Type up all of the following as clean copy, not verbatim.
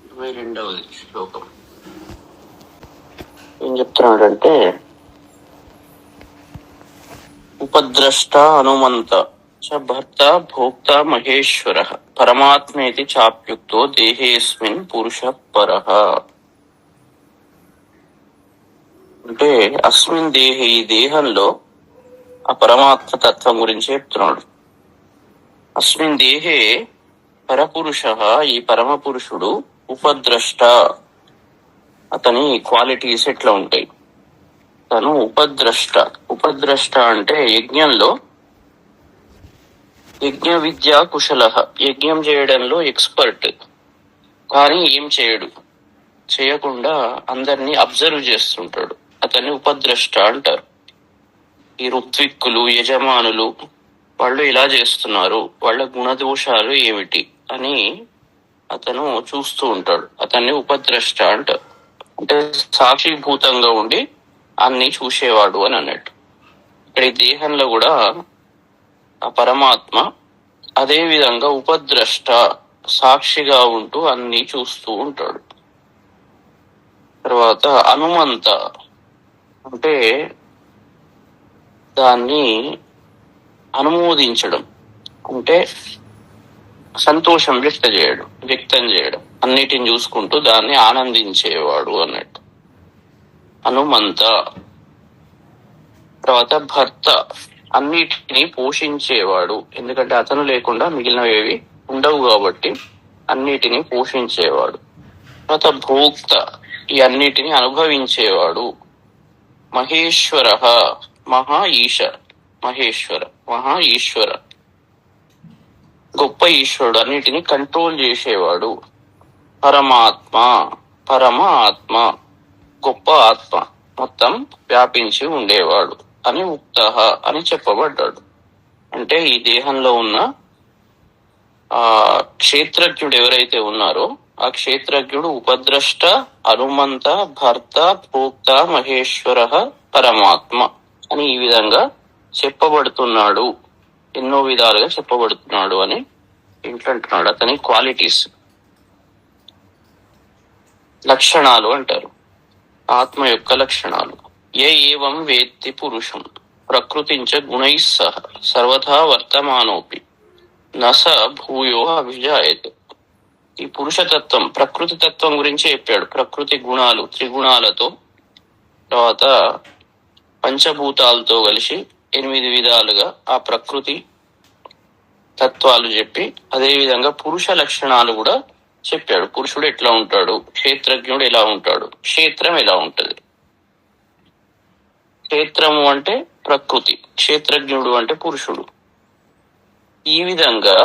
22వ శ్లోకం ఏం చెప్తున్నాడంటే, ఉపద్రష్ట హనుమంత చ భర్త భోక్త మహేశ్వర పరమాత్మేతి చాప్యుక్తో దేహేస్మిన్ పురుష పరః. అంటే అస్మిన్ దేహే, ఈ దేహంలో ఆ పరమాత్మ తత్వం గురించి చెప్తున్నాడు. అస్మిన్ దేహే పరపురుష, ఈ పరమ పురుషుడు ఉపద్రష్ట, అతని క్వాలిటీస్ ఎట్లా ఉంటాయి? తను ఉపద్రష్ట. ఉపద్రష్ట అంటే యజ్ఞంలో యజ్ఞ విద్యా కుశల, యజ్ఞం చేయడంలో ఎక్స్పర్ట్, కానీ ఏం చేయకుండా అందరినీ అబ్జర్వ్ చేస్తుంటాడు. అతన్ని ఉపద్రష్ట అంటారు. ఈ ఋత్విక్కులు, యజమానులు వాళ్ళు ఇలా చేస్తున్నారు, వాళ్ళ గుణదోషాలు ఏమిటి అని అతను చూస్తూ ఉంటాడు. అతన్ని ఉపద్రష్ట అంటారు. అంటే సాక్షిభూతంగా ఉండి అన్ని చూసేవాడు అని అన్నట్టు. ఇక్కడ ఈ దేహంలో కూడా ఆ పరమాత్మ అదే విధంగా ఉపద్రష్ట, సాక్షిగా ఉంటూ అన్ని చూస్తూ ఉంటాడు. తర్వాత హనుమంత అంటే దాన్ని అనుమోదించడం, అంటే సంతోషం వ్యక్తం చేయడం, అన్నిటిని చూసుకుంటూ దాన్ని ఆనందించేవాడు అన్నట్టు హనుమంత. తర్వాత భర్త, అన్నిటిని పోషించేవాడు, ఎందుకంటే అతను లేకుండా మిగిలినవేవి ఉండవు కాబట్టి అన్నిటిని పోషించేవాడు. తర్వాత భోక్త, ఈ అన్నిటిని అనుభవించేవాడు. మహేశ్వర, మహా ఈశ్వర, గొప్ప ఈశ్వరుడు, అన్నిటిని కంట్రోల్ చేసేవాడు. పరమ ఆత్మ, గొప్ప ఆత్మ, మొత్తం వ్యాపించి ఉండేవాడు అని ఉక్త అని చెప్పబడ్డాడు. అంటే ఈ దేహంలో ఉన్న ఆ క్షేత్రజ్ఞుడు ఎవరైతే ఉన్నారో ఆ క్షేత్రజ్ఞుడు ఉపద్రష్ట, హనుమంత, భర్త, భోక్త, మహేశ్వర, పరమాత్మ అని ఈ విధంగా చెప్పబడుతున్నాడు. ఎన్నో విధాలుగా చెప్పబడుతున్నాడు అని ఏంటంటున్నాడు. అతని క్వాలిటీస్, లక్షణాలు అంటారు, ఆత్మ యొక్క లక్షణాలు. ఏవం వేత్తి పురుషం ప్రకృతించ గుణైః సహ సర్వథా వర్తమానోపి నస భూయో అభిజాయతే. ఈ పురుషతత్వం, ప్రకృతి తత్వం గురించి చెప్పాడు. ప్రకృతి గుణాలు, త్రిగుణాలతో, తర్వాత పంచభూతాలతో కలిసి 8 విధాలుగా ఆ ప్రకృతి తత్వాలు చెప్పి, అదే విధంగా పురుష లక్షణాలు కూడా చెప్పాడు. పురుషుడు ఎట్లా ఉంటాడు, క్షేత్రజ్ఞుడు ఎలా ఉంటాడు, క్షేత్రం ఎలా ఉంటది. క్షేత్రము అంటే ప్రకృతి, క్షేత్రజ్ఞుడు అంటే పురుషుడు. ఈ విధంగా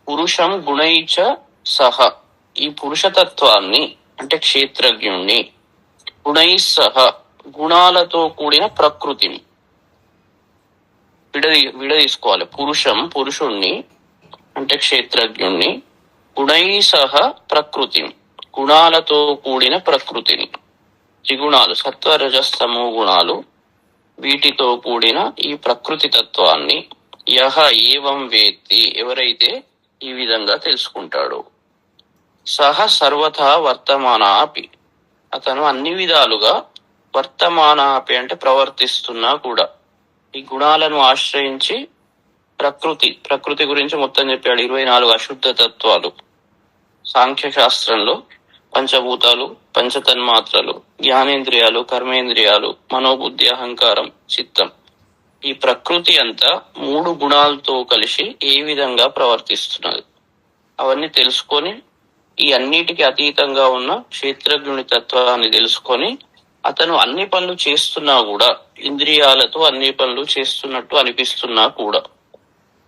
పురుషం గుణైచ సహ, ఈ పురుషతత్వాన్ని అంటే క్షేత్రజ్ఞుణ్ణి, గుణై సహ, గుణాలతో కూడిన ప్రకృతిని విడదీసుకోవాలి. పురుషుణ్ణి అంటే క్షేత్రజ్ఞుణ్ణి, గుణై సహ ప్రకృతిని, గుణాలతో కూడిన ప్రకృతిని, త్రిగుణాలు సత్వ రజస్తమో గుణాలు, వీటితో కూడిన ఈ ప్రకృతి తత్వాన్ని యహ ఏవం వేత్తి, ఎవరైతే ఈ విధంగా తెలుసుకుంటాడో, సహ సర్వథా వర్తమానాపి, అతను అన్ని విధాలుగా వర్తమానాపి అంటే ప్రవర్తిస్తున్నా కూడా, ఈ గుణాలను ఆశ్రయించి ప్రకృతి గురించి మొత్తం చెప్పాడు. 24 అశుద్ధ తత్వాలు. సాంఖ్య శాస్త్రంలో పంచభూతాలు, పంచతన్మాత్రలు, జ్ఞానేంద్రియాలు, కర్మేంద్రియాలు, మనోబుద్ధి, అహంకారం, చిత్తం, ఈ ప్రకృతి అంతా 3 గుణాలతో కలిసి ఏ విధంగా ప్రవర్తిస్తున్నది అవన్నీ తెలుసుకొని, ఈ అన్నిటికీ అతీతంగా ఉన్న క్షేత్రజ్ఞుని తత్వాన్ని తెలుసుకొని, అతను అన్ని పనులు చేస్తున్నా కూడా, ఇంద్రియాలతో అన్ని పనులు చేస్తున్నట్టు అనిపిస్తున్నా కూడా,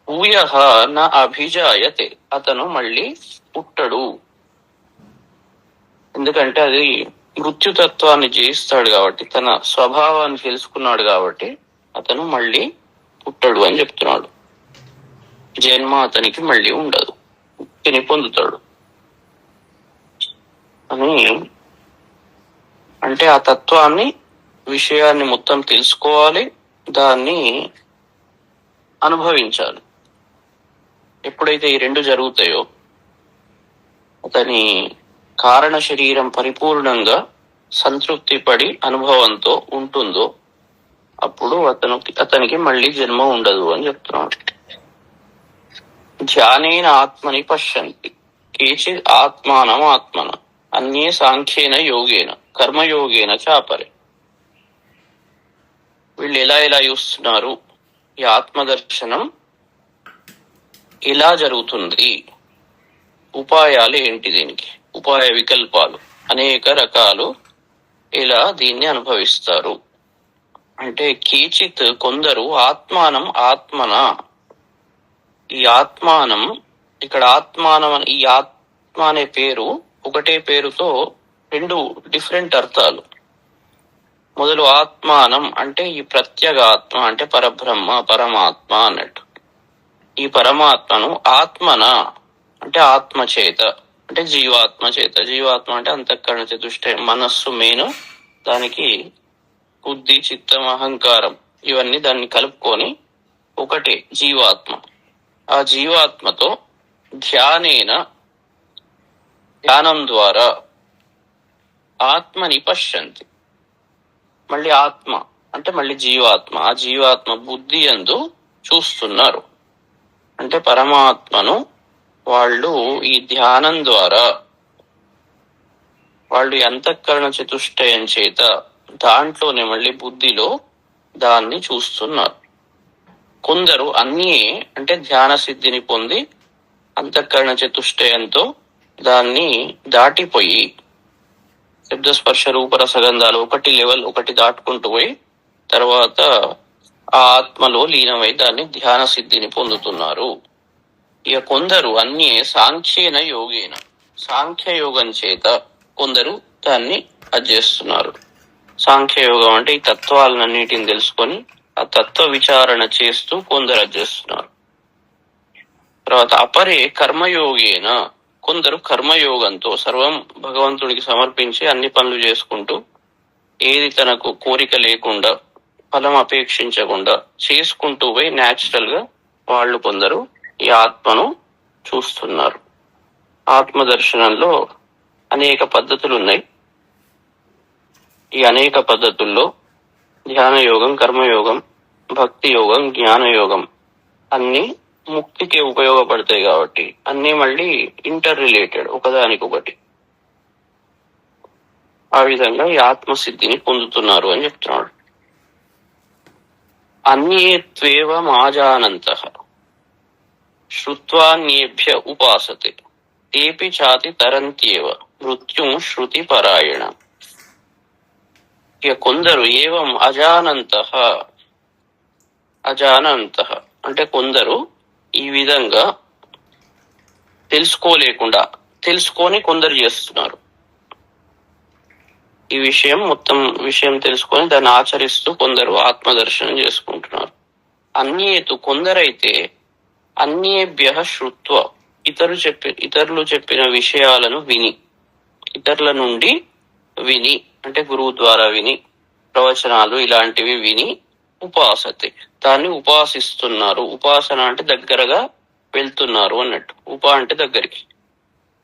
భూయః న అభిజాయతే, అతను మళ్ళీ పుట్టడు. ఎందుకంటే అది మృత్యుతత్వాన్ని జయిస్తాడు కాబట్టి, తన స్వభావాన్ని తెలుసుకున్నాడు కాబట్టి అతను మళ్ళీ పుట్టడు అని చెప్తున్నాడు. జన్మ అతనికి మళ్ళీ ఉండదు, ముక్తిని పొందుతాడు అని. అంటే ఆ తత్వాన్ని, విషయాన్ని మొత్తం తెలుసుకోవాలి, దాన్ని అనుభవించాలి. ఎప్పుడైతే ఈ 2 జరుగుతాయో అతని కారణ శరీరం పరిపూర్ణంగా సంతృప్తి పడి అనుభవంతో ఉంటుందో అప్పుడు అతనికి మళ్ళీ జన్మ ఉండదు అని చెప్తున్నాడు. ధ్యానేన ఆత్మని పశ్యంతి కేచిత్ ఆత్మానం ఆత్మన అన్యే సాంఖ్యేన యోగేన కర్మయోగేన చాపరే. వీళ్ళు ఎలా చూస్తున్నారు? ఈ ఆత్మదర్శనం ఎలా జరుగుతుంది? ఉపాయాలు ఏంటి? దీనికి ఉపాయ వికల్పాలు అనేక రకాలు. ఇలా దీన్ని అనుభవిస్తారు అంటే కేచిత్ కొందరు ఆత్మానం ఆత్మన. ఈ ఆత్మానం, ఇక్కడ ఆత్మానం ఈ ఆత్మ అనే పేరు ఒకటే పేరుతో రెండు డిఫరెంట్ అర్థాలు. మొదలు ఆత్మానం అంటే ఈ ప్రత్యేక ఆత్మ అంటే పరబ్రహ్మ పరమాత్మ అన్నట్టు. ఈ పరమాత్మను ఆత్మన అంటే ఆత్మ చేత అంటే జీవాత్మ చేత. జీవాత్మ అంటే అంతఃకరణ చతుష్టయం, మనస్సు మెయిన్, దానికి బుద్ధి చిత్తం అహంకారం ఇవన్నీ దాన్ని కలుపుకొని ఒకటే జీవాత్మ. ఆ జీవాత్మతో ధ్యానం ద్వారా ఆత్మని పశ్యంతి. మళ్ళీ ఆత్మ అంటే మళ్ళీ జీవాత్మ. ఆ జీవాత్మ బుద్ధి యందు చూస్తున్నారు. అంటే పరమాత్మను వాళ్ళు ఈ ధ్యానం ద్వారా వాళ్ళు అంతఃకరణ చతుష్టయం చేత దాంట్లోనే మళ్ళీ బుద్ధిలో దాన్ని చూస్తున్నారు. కొందరు అన్నీ అంటే ధ్యాన సిద్ధిని పొంది అంతఃకరణ చతుష్టయంతో దాన్ని దాటిపోయి శబ్దస్పర్శ రూపరసగంధాలు ఒకటి దాటుకుంటూ పోయి తర్వాత ఆ ఆత్మలో లీనమై దాన్ని ధ్యాన సిద్ధిని పొందుతున్నారు. ఇక కొందరు అన్నీ సాంఖ్యేన యోగేన సాంఖ్యయోగం చేత కొందరు దాన్ని అధ్యస్తున్నారు. సాంఖ్యయోగం అంటే ఈ తత్వాలన్నిటిని తెలుసుకొని ఆ తత్వ విచారణ చేస్తూ కొందరు అధ్యస్తున్నారు. తర్వాత అపరే కర్మయోగేన కొందరు కర్మయోగంతో సర్వం భగవంతుడికి సమర్పించి అన్ని పనులు చేసుకుంటూ ఏది తనకు కోరిక లేకుండా ఫలం అపేక్షించకుండా చేసుకుంటూ పోయి న్యాచురల్ గా వాళ్ళు కొందరు ఈ ఆత్మను చూస్తున్నారు. ఆత్మ దర్శనంలో అనేక పద్ధతులు ఉన్నాయి. ఈ అనేక పద్ధతుల్లో ధ్యాన యోగం, కర్మయోగం, భక్తి యోగం, జ్ఞాన యోగం అన్ని ముక్తికి ఉపయోగపడతాయి కాబట్టి అన్ని మళ్ళీ ఇంటర్ రిలేటెడ్, ఒకదానికొకటి. ఆ విధంగా ఈ ఆత్మసిద్ధిని పొందుతున్నారు అని చెప్తున్నాడు. అన్యేత్వేవమాజానంతః శ్రుత్వాన్యేభ్య ఉపాసతే తేపి చాతి తరంత్యేవ మృత్యుం శృతి పరాయణ. ఇక కొందరు ఏవం అజానంతః అంటే కొందరు ఈ విధంగా తెలుసుకొని కొందరు చేస్తున్నారు. ఈ మొత్తం విషయం తెలుసుకొని దాన్ని ఆచరిస్తూ కొందరు ఆత్మదర్శనం చేసుకుంటున్నారు. అన్యేతు కొందరైతే అన్యేభ్య శ్రుత్వ ఇతరులు చెప్పిన విషయాలను విని, ఇతరుల నుండి విని అంటే గురువు ద్వారా విని, ప్రవచనాలు ఇలాంటివి విని ఉపాసతే దాన్ని ఉపాసిస్తున్నారు. ఉపాసన అంటే దగ్గరగా వెళ్తున్నారు అన్నట్టు. అంటే దగ్గరికి,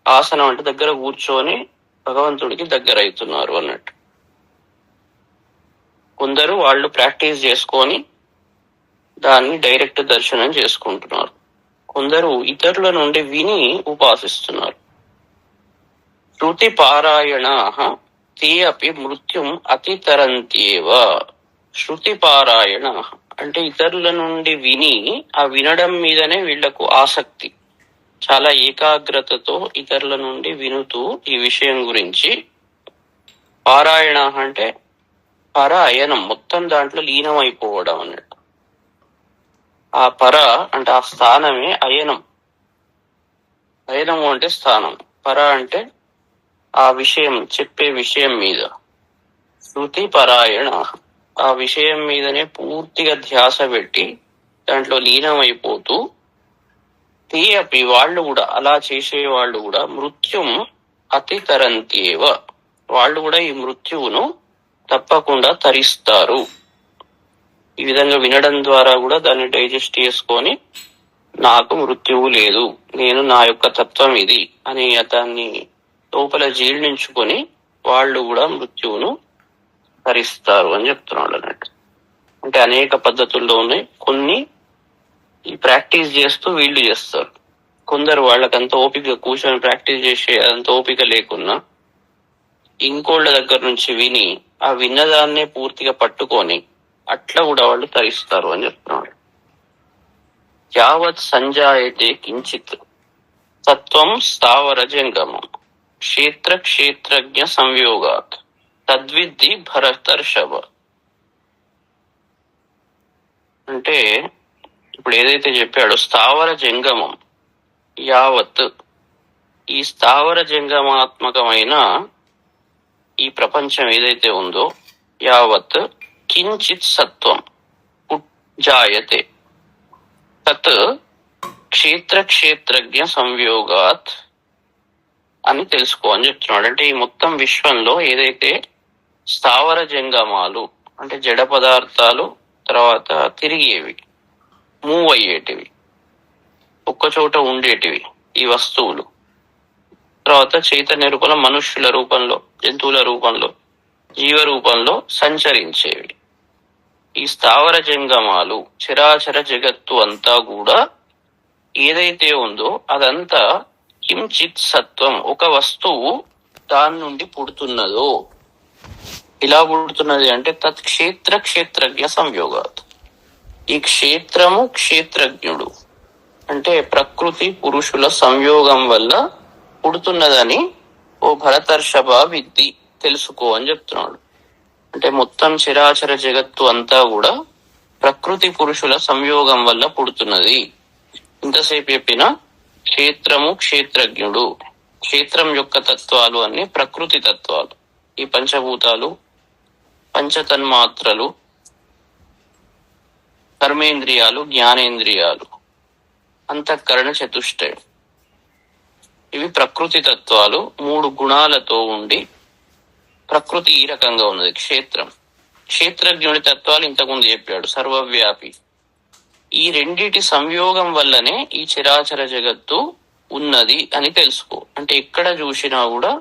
ఆసనం అంటే దగ్గర కూర్చొని భగవంతుడికి దగ్గర అవుతున్నారు అన్నట్టు. కొందరు వాళ్ళు ప్రాక్టీస్ చేసుకొని దాన్ని డైరెక్ట్ దర్శనం చేసుకుంటున్నారు. కొందరు ఇతరుల నుండి విని ఉపాసిస్తున్నారు. శృతి పారాయణ తే అపి మృత్యుం అతితరంత్యేవ. శృతి పారాయణ అంటే ఇతరుల నుండి విని ఆ వినడం మీదనే వీళ్లకు ఆసక్తి, చాలా ఏకాగ్రతతో ఇతరుల నుండి వినుతూ ఈ విషయం గురించి. పారాయణ అంటే పరాయణం, మొత్తం దాంట్లో లీనమైపోవడం అన్నట్టు. ఆ అంటే ఆ స్థానమే అయనం. అయనము అంటే స్థానం, పర అంటే ఆ విషయం, చెప్పే విషయం మీద. శృతి పరాయణ ఆ విషయం మీదనే పూర్తిగా ధ్యాస పెట్టి దాంట్లో లీనమైపోతూ, తే అపి వాళ్ళు కూడా, అలా చేసే వాళ్ళు కూడా మృత్యుం అతితరంత్యేవ వాళ్ళు కూడా ఈ మృత్యువును తప్పకుండా తరిస్తారు. ఈ విధంగా వినడం ద్వారా కూడా దాన్ని డైజెస్ట్ చేసుకొని నాకు మృత్యువు లేదు, నేను నా యొక్క తత్వం ఇది అని దాన్ని లోపల జీర్ణించుకొని వాళ్ళు కూడా మృత్యువును హరిస్తారు అని చెప్తున్నాడు అన్నట్టు. అంటే అనేక పద్ధతుల్లో ఉన్నాయి. కొన్ని ఈ ప్రాక్టీస్ చేస్తూ వీళ్ళు చేస్తారు. కొందరు వాళ్ళకంత ఓపిక కూర్చొని ప్రాక్టీస్ చేసే అంత ఓపిక లేకున్నా ఇంకోళ్ళ దగ్గర నుంచి విని ఆ విన్నదాన్నే పూర్తిగా పట్టుకొని అట్లా కూడా వాళ్ళు తరిస్తారు అని చెప్తున్నాడు. యావత్ సంజాయతే కించిత్ తత్వం స్థావర జంగమం క్షేత్ర క్షేత్రజ్ఞ సంయోగాత్ తద్విద్ధి భరతర్షభ. అంటే ఇప్పుడు ఏదైతే చెప్పాడో స్థావర జంగమం యావత్, ఈ స్థావర జంగమాత్మకమైన ఈ ప్రపంచం ఏదైతే ఉందో యావత్ కించిత్ సత్వం జాయతే తత్ క్షేత్ర క్షేత్రజ్ఞ సంయోగాత్ అని తెలుసుకో అని చెప్తున్నాడు. అంటే ఈ మొత్తం విశ్వంలో ఏదైతే స్థావర జంగమాలు అంటే జడ పదార్థాలు, తర్వాత తిరిగేవి, మూవ్ అయ్యేటివి, ఒక్కచోట ఉండేటివి ఈ వస్తువులు, తర్వాత చైతన్య రూపంలో మనుష్యుల రూపంలో, జంతువుల రూపంలో, జీవ రూపంలో సంచరించేవి ఈ స్థావర జంగమాలు, చరాచర జగత్తు అంతా కూడా ఏదైతే ఉందో అదంతా కించిత్ సత్వం, ఒక వస్తువు దాని నుండి పుడుతున్నదో. ఇలా పుడుతున్నది అంటే తత్ క్షేత్ర క్షేత్రజ్ఞ సంయోగాత్, ఈ క్షేత్రము క్షేత్రజ్ఞుడు అంటే ప్రకృతి పురుషుల సంయోగం వల్ల పుడుతున్నదని ఓ భరతర్షభ విద్ధి తెలుసుకో అని చెప్తున్నాడు. అంటే మొత్తం చరాచర జగత్తు అంతా కూడా ప్రకృతి పురుషుల సంయోగం వల్ల పుడుతున్నది. ఇంతసేపు చెప్పిన క్షేత్రము క్షేత్రజ్ఞుడు, క్షేత్రం యొక్క తత్వాలు అన్ని ప్రకృతి తత్వాలు, ఈ పంచభూతాలు, పంచతన్మాత్రలు, కర్మేంద్రియాలు, జ్ఞానేంద్రియాలు, అంతఃకరణ చతుష్టయం, ఇవి ప్రకృతి తత్వాలు. 3 గుణాలతో ఉండి ప్రకృతి ఈ రకంగా ఉన్నది క్షేత్రం. క్షేత్రజ్ఞుడి తత్వాలు ఇంతకుముందు చెప్పాడు, సర్వవ్యాపి. ఈ రెండిటి సంయోగం వల్లనే ఈ చరాచర జగత్తు ఉన్నది అని తెలుసుకో. అంటే ఎక్కడ చూసినా కూడా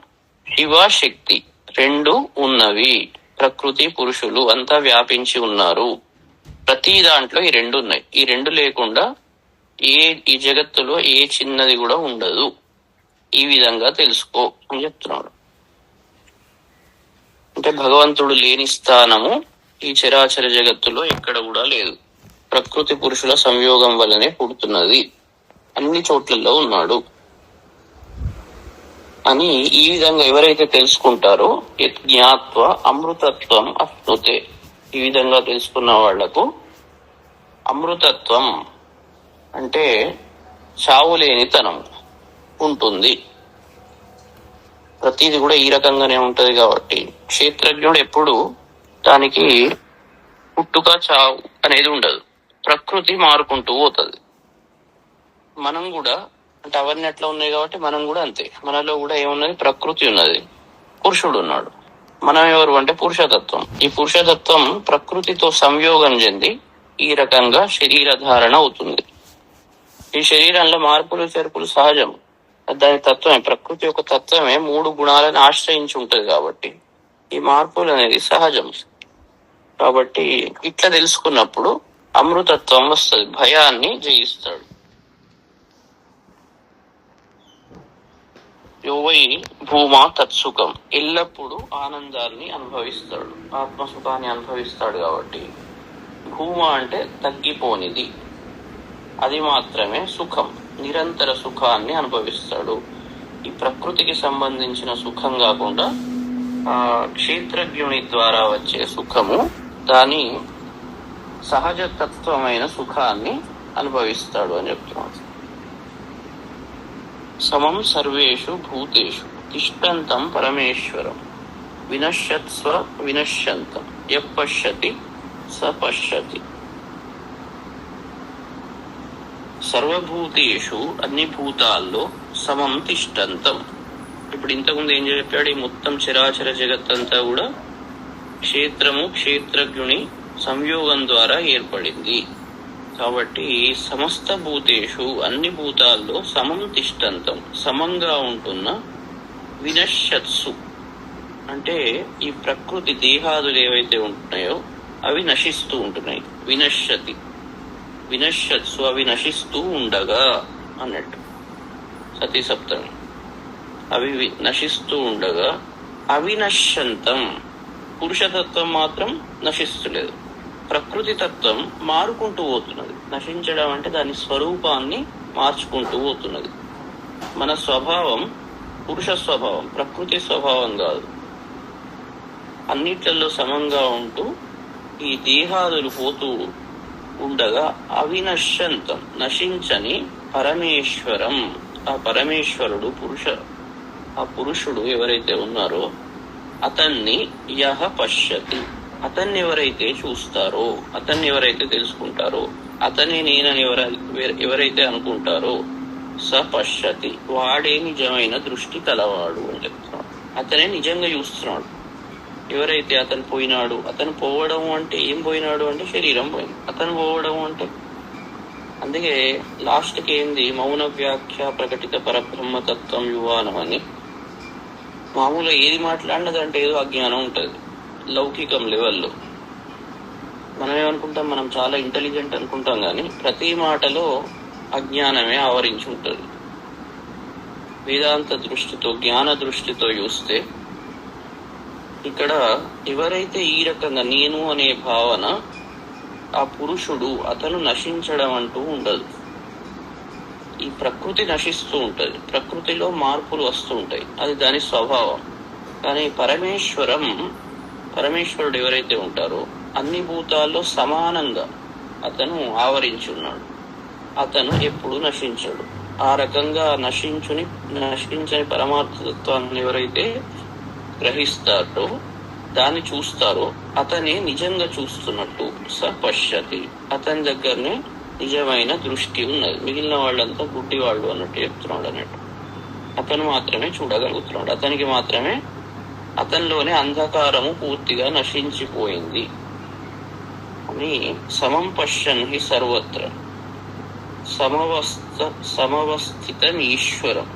శివ శక్తి 2 ఉన్నవి, ప్రకృతి పురుషులు అంతా వ్యాపించి ఉన్నారు. ప్రతి దాంట్లో ఈ 2 ఉన్నాయి. ఈ 2 లేకుండా ఈ జగత్తులో ఏ చిన్నది కూడా ఉండదు. ఈ విధంగా తెలుసుకో అని చెప్తున్నాడు. అంటే భగవంతుడు లేని స్థానము ఈ చరాచర జగత్తులో ఎక్కడ కూడా లేదు. ప్రకృతి పురుషుల సంయోగం వల్లనే పుడుతున్నది, అన్ని చోట్లలో ఉన్నాడు అని ఈ విధంగా ఎవరైతే తెలుసుకుంటారో జ్ఞాత్వ అమృతత్వం అప్నుతే, ఈ విధంగా తెలుసుకున్న వాళ్లకు అమృతత్వం అంటే చావులేనితనం ఉంటుంది. ప్రతిది కూడా ఈ రకంగానే ఉంటది కాబట్టి క్షేత్రజ్ఞుడు ఎప్పుడు దానికి పుట్టుక చావు అనేది ఉండదు, ప్రకృతి మారుకుంటూ పోతుంది. మనం కూడా అంటే అవన్నీ ఎట్లా ఉన్నాయి కాబట్టి మనం కూడా అంతే. మనలో కూడా ఏమున్నది, ప్రకృతి ఉన్నది, పురుషుడు ఉన్నాడు. మనం ఎవరు అంటే పురుషతత్వం. ఈ పురుషతత్వం ప్రకృతితో సంయోగం చెంది ఈ రకంగా శరీర ధారణ అవుతుంది. ఈ శరీరంలో మార్పులు చేర్పులు సహజం, దాని తత్వమే, ప్రకృతి యొక్క తత్వమే 3 గుణాలను ఆశ్రయించి ఉంటది కాబట్టి ఈ మార్పులు అనేది సహజం. కాబట్టి ఇట్లా తెలుసుకున్నప్పుడు అమృతత్వం వస్తుంది, భయాన్ని జయిస్తాడు. యోవై భూమా తత్సుఖం, ఎల్లప్పుడూ ఆనందాన్ని అనుభవిస్తాడు, ఆత్మసుఖాన్ని అనుభవిస్తాడు. కాబట్టి భూమ అంటే తగ్గిపోనిది, అది మాత్రమే సుఖం, నిరంతర సుఖాన్ని అనుభవిస్తాడు. ఈ ప్రకృతికి సంబంధించిన సుఖం కాకుండా ఆ క్షేత్రజ్ఞుని ద్వారా వచ్చే సుఖము, దాని సహజ తత్వమైన సుఖాన్ని అనుభవిస్తాడు అని చెప్తున్నాడు. సమం సర్వేషు భూతేషు తిష్టంతం పరమేశ్వరం వినశ్యత్స్వ వినశ్యంతం యపశ్యతి స పశ్యతి. సర్వభూతేషు, అన్ని భూతాల్లో, సమం తిష్టంతం. ఇప్పుడు ఇంతకుముందు ఏం చెప్పాడు, ఈ మొత్తం చరాచర జగత్తంతా కూడా క్షేత్రము క్షేత్రజ్ఞుని సంయోగం ద్వారా ఏర్పడింది. కాబట్టి సమస్త భూతేషు, అన్ని భూతాల్లో సమం తిష్టంతం, సమంగా ఉంటున్న వినశ్యత్సు అంటే ఈ ప్రకృతి దేహాదులు ఏవైతే ఉంటున్నాయో అవి నశిస్తూ ఉంటున్నాయి. వినశ్యతి వినశ్యత్సు అవి నశిస్తూ ఉండగా అన్నట్టు సతీ సప్తమి. అవి నశిస్తూ ఉండగా అవినశ్యంతం పురుషతత్వం మాత్రం నశిస్తలేదు. ప్రకృతి తత్వం మారుకుంటూ పోతున్నది. నశించడం అంటే దాని స్వరూపాన్ని మార్చుకుంటూ పోతున్నది. మన స్వభావం పురుష స్వభావం, ప్రకృతి స్వభావం కాదు. అన్నిట్లలో సమంగా ఉంటూ ఈ దేహాదులు పోతూ ఉండగా అవినశ్యంతం నశించని పరమేశ్వరం, ఆ పరమేశ్వరుడు ఆ పురుషుడు ఎవరైతే ఉన్నారో అతన్ని యహ పశ్యతి, అతన్ని ఎవరైతే చూస్తారో, అతన్ని ఎవరైతే తెలుసుకుంటారో, అతని నేనని ఎవరైతే అనుకుంటారో స పశ్యతి వాడే నిజమైన దృష్టి కలవాడు అని చెప్తున్నాడు. అతనే నిజంగా చూస్తున్నాడు. ఎవరైతే అతను పోయినాడు, అతను పోవడం అంటే ఏం పోయినాడు అంటే శరీరం పోయింది. అతను పోవడం అంటే అందుకే లాస్ట్కి ఏంది మౌన వ్యాఖ్య ప్రకటిత పరబ్రహ్మతత్వం యువానం అని. మామూలుగా ఏది మాట్లాడినదంటే ఏదో అజ్ఞానం ఉంటుంది లౌకికం లెవెల్లో. మనం ఏమనుకుంటాం, మనం చాలా ఇంటెలిజెంట్ అనుకుంటాం, కానీ ప్రతి మాటలో అజ్ఞానమే ఆవరించి ఉంటుంది. వేదాంత దృష్టితో జ్ఞాన దృష్టితో చూస్తే ఇక్కడ ఎవరైతే ఈ రకంగా నేను అనే భావన, ఆ పురుషుడు అతను నశించడం అంటూ ఉండదు. ఈ ప్రకృతి నశిస్తూ ఉంటది, ప్రకృతిలో మార్పులు వస్తూ ఉంటాయి, అది దాని స్వభావం. కానీ పరమేశ్వరుడు ఎవరైతే ఉంటారో అన్ని భూతాల్లో సమానంగా అతను ఆవరించి ఉన్నాడు. అతను ఎప్పుడు నశించడు. ఆ రకంగా నశించని పరమార్థతత్వాన్ని ఎవరైతే గ్రహిస్తారో, దాన్ని చూస్తారో, అతనే నిజంగా చూస్తున్నట్టు స పశ్యతి, అతని దగ్గరనే నిజమైన దృష్టి ఉన్నది. మిగిలిన వాళ్ళంతా గుడ్డి వాళ్ళు అన్నట్టు చెప్తున్నాడు అన్నట్టు. అతను మాత్రమే చూడగలుగుతున్నాడు. అతనికి మాత్రమే అతనిలోనే అంధకారము పూర్తిగా నశించిపోయింది అని. సమం పశ్యన్ హి సర్వత్ర సమవస్థితం ఈశ్వరం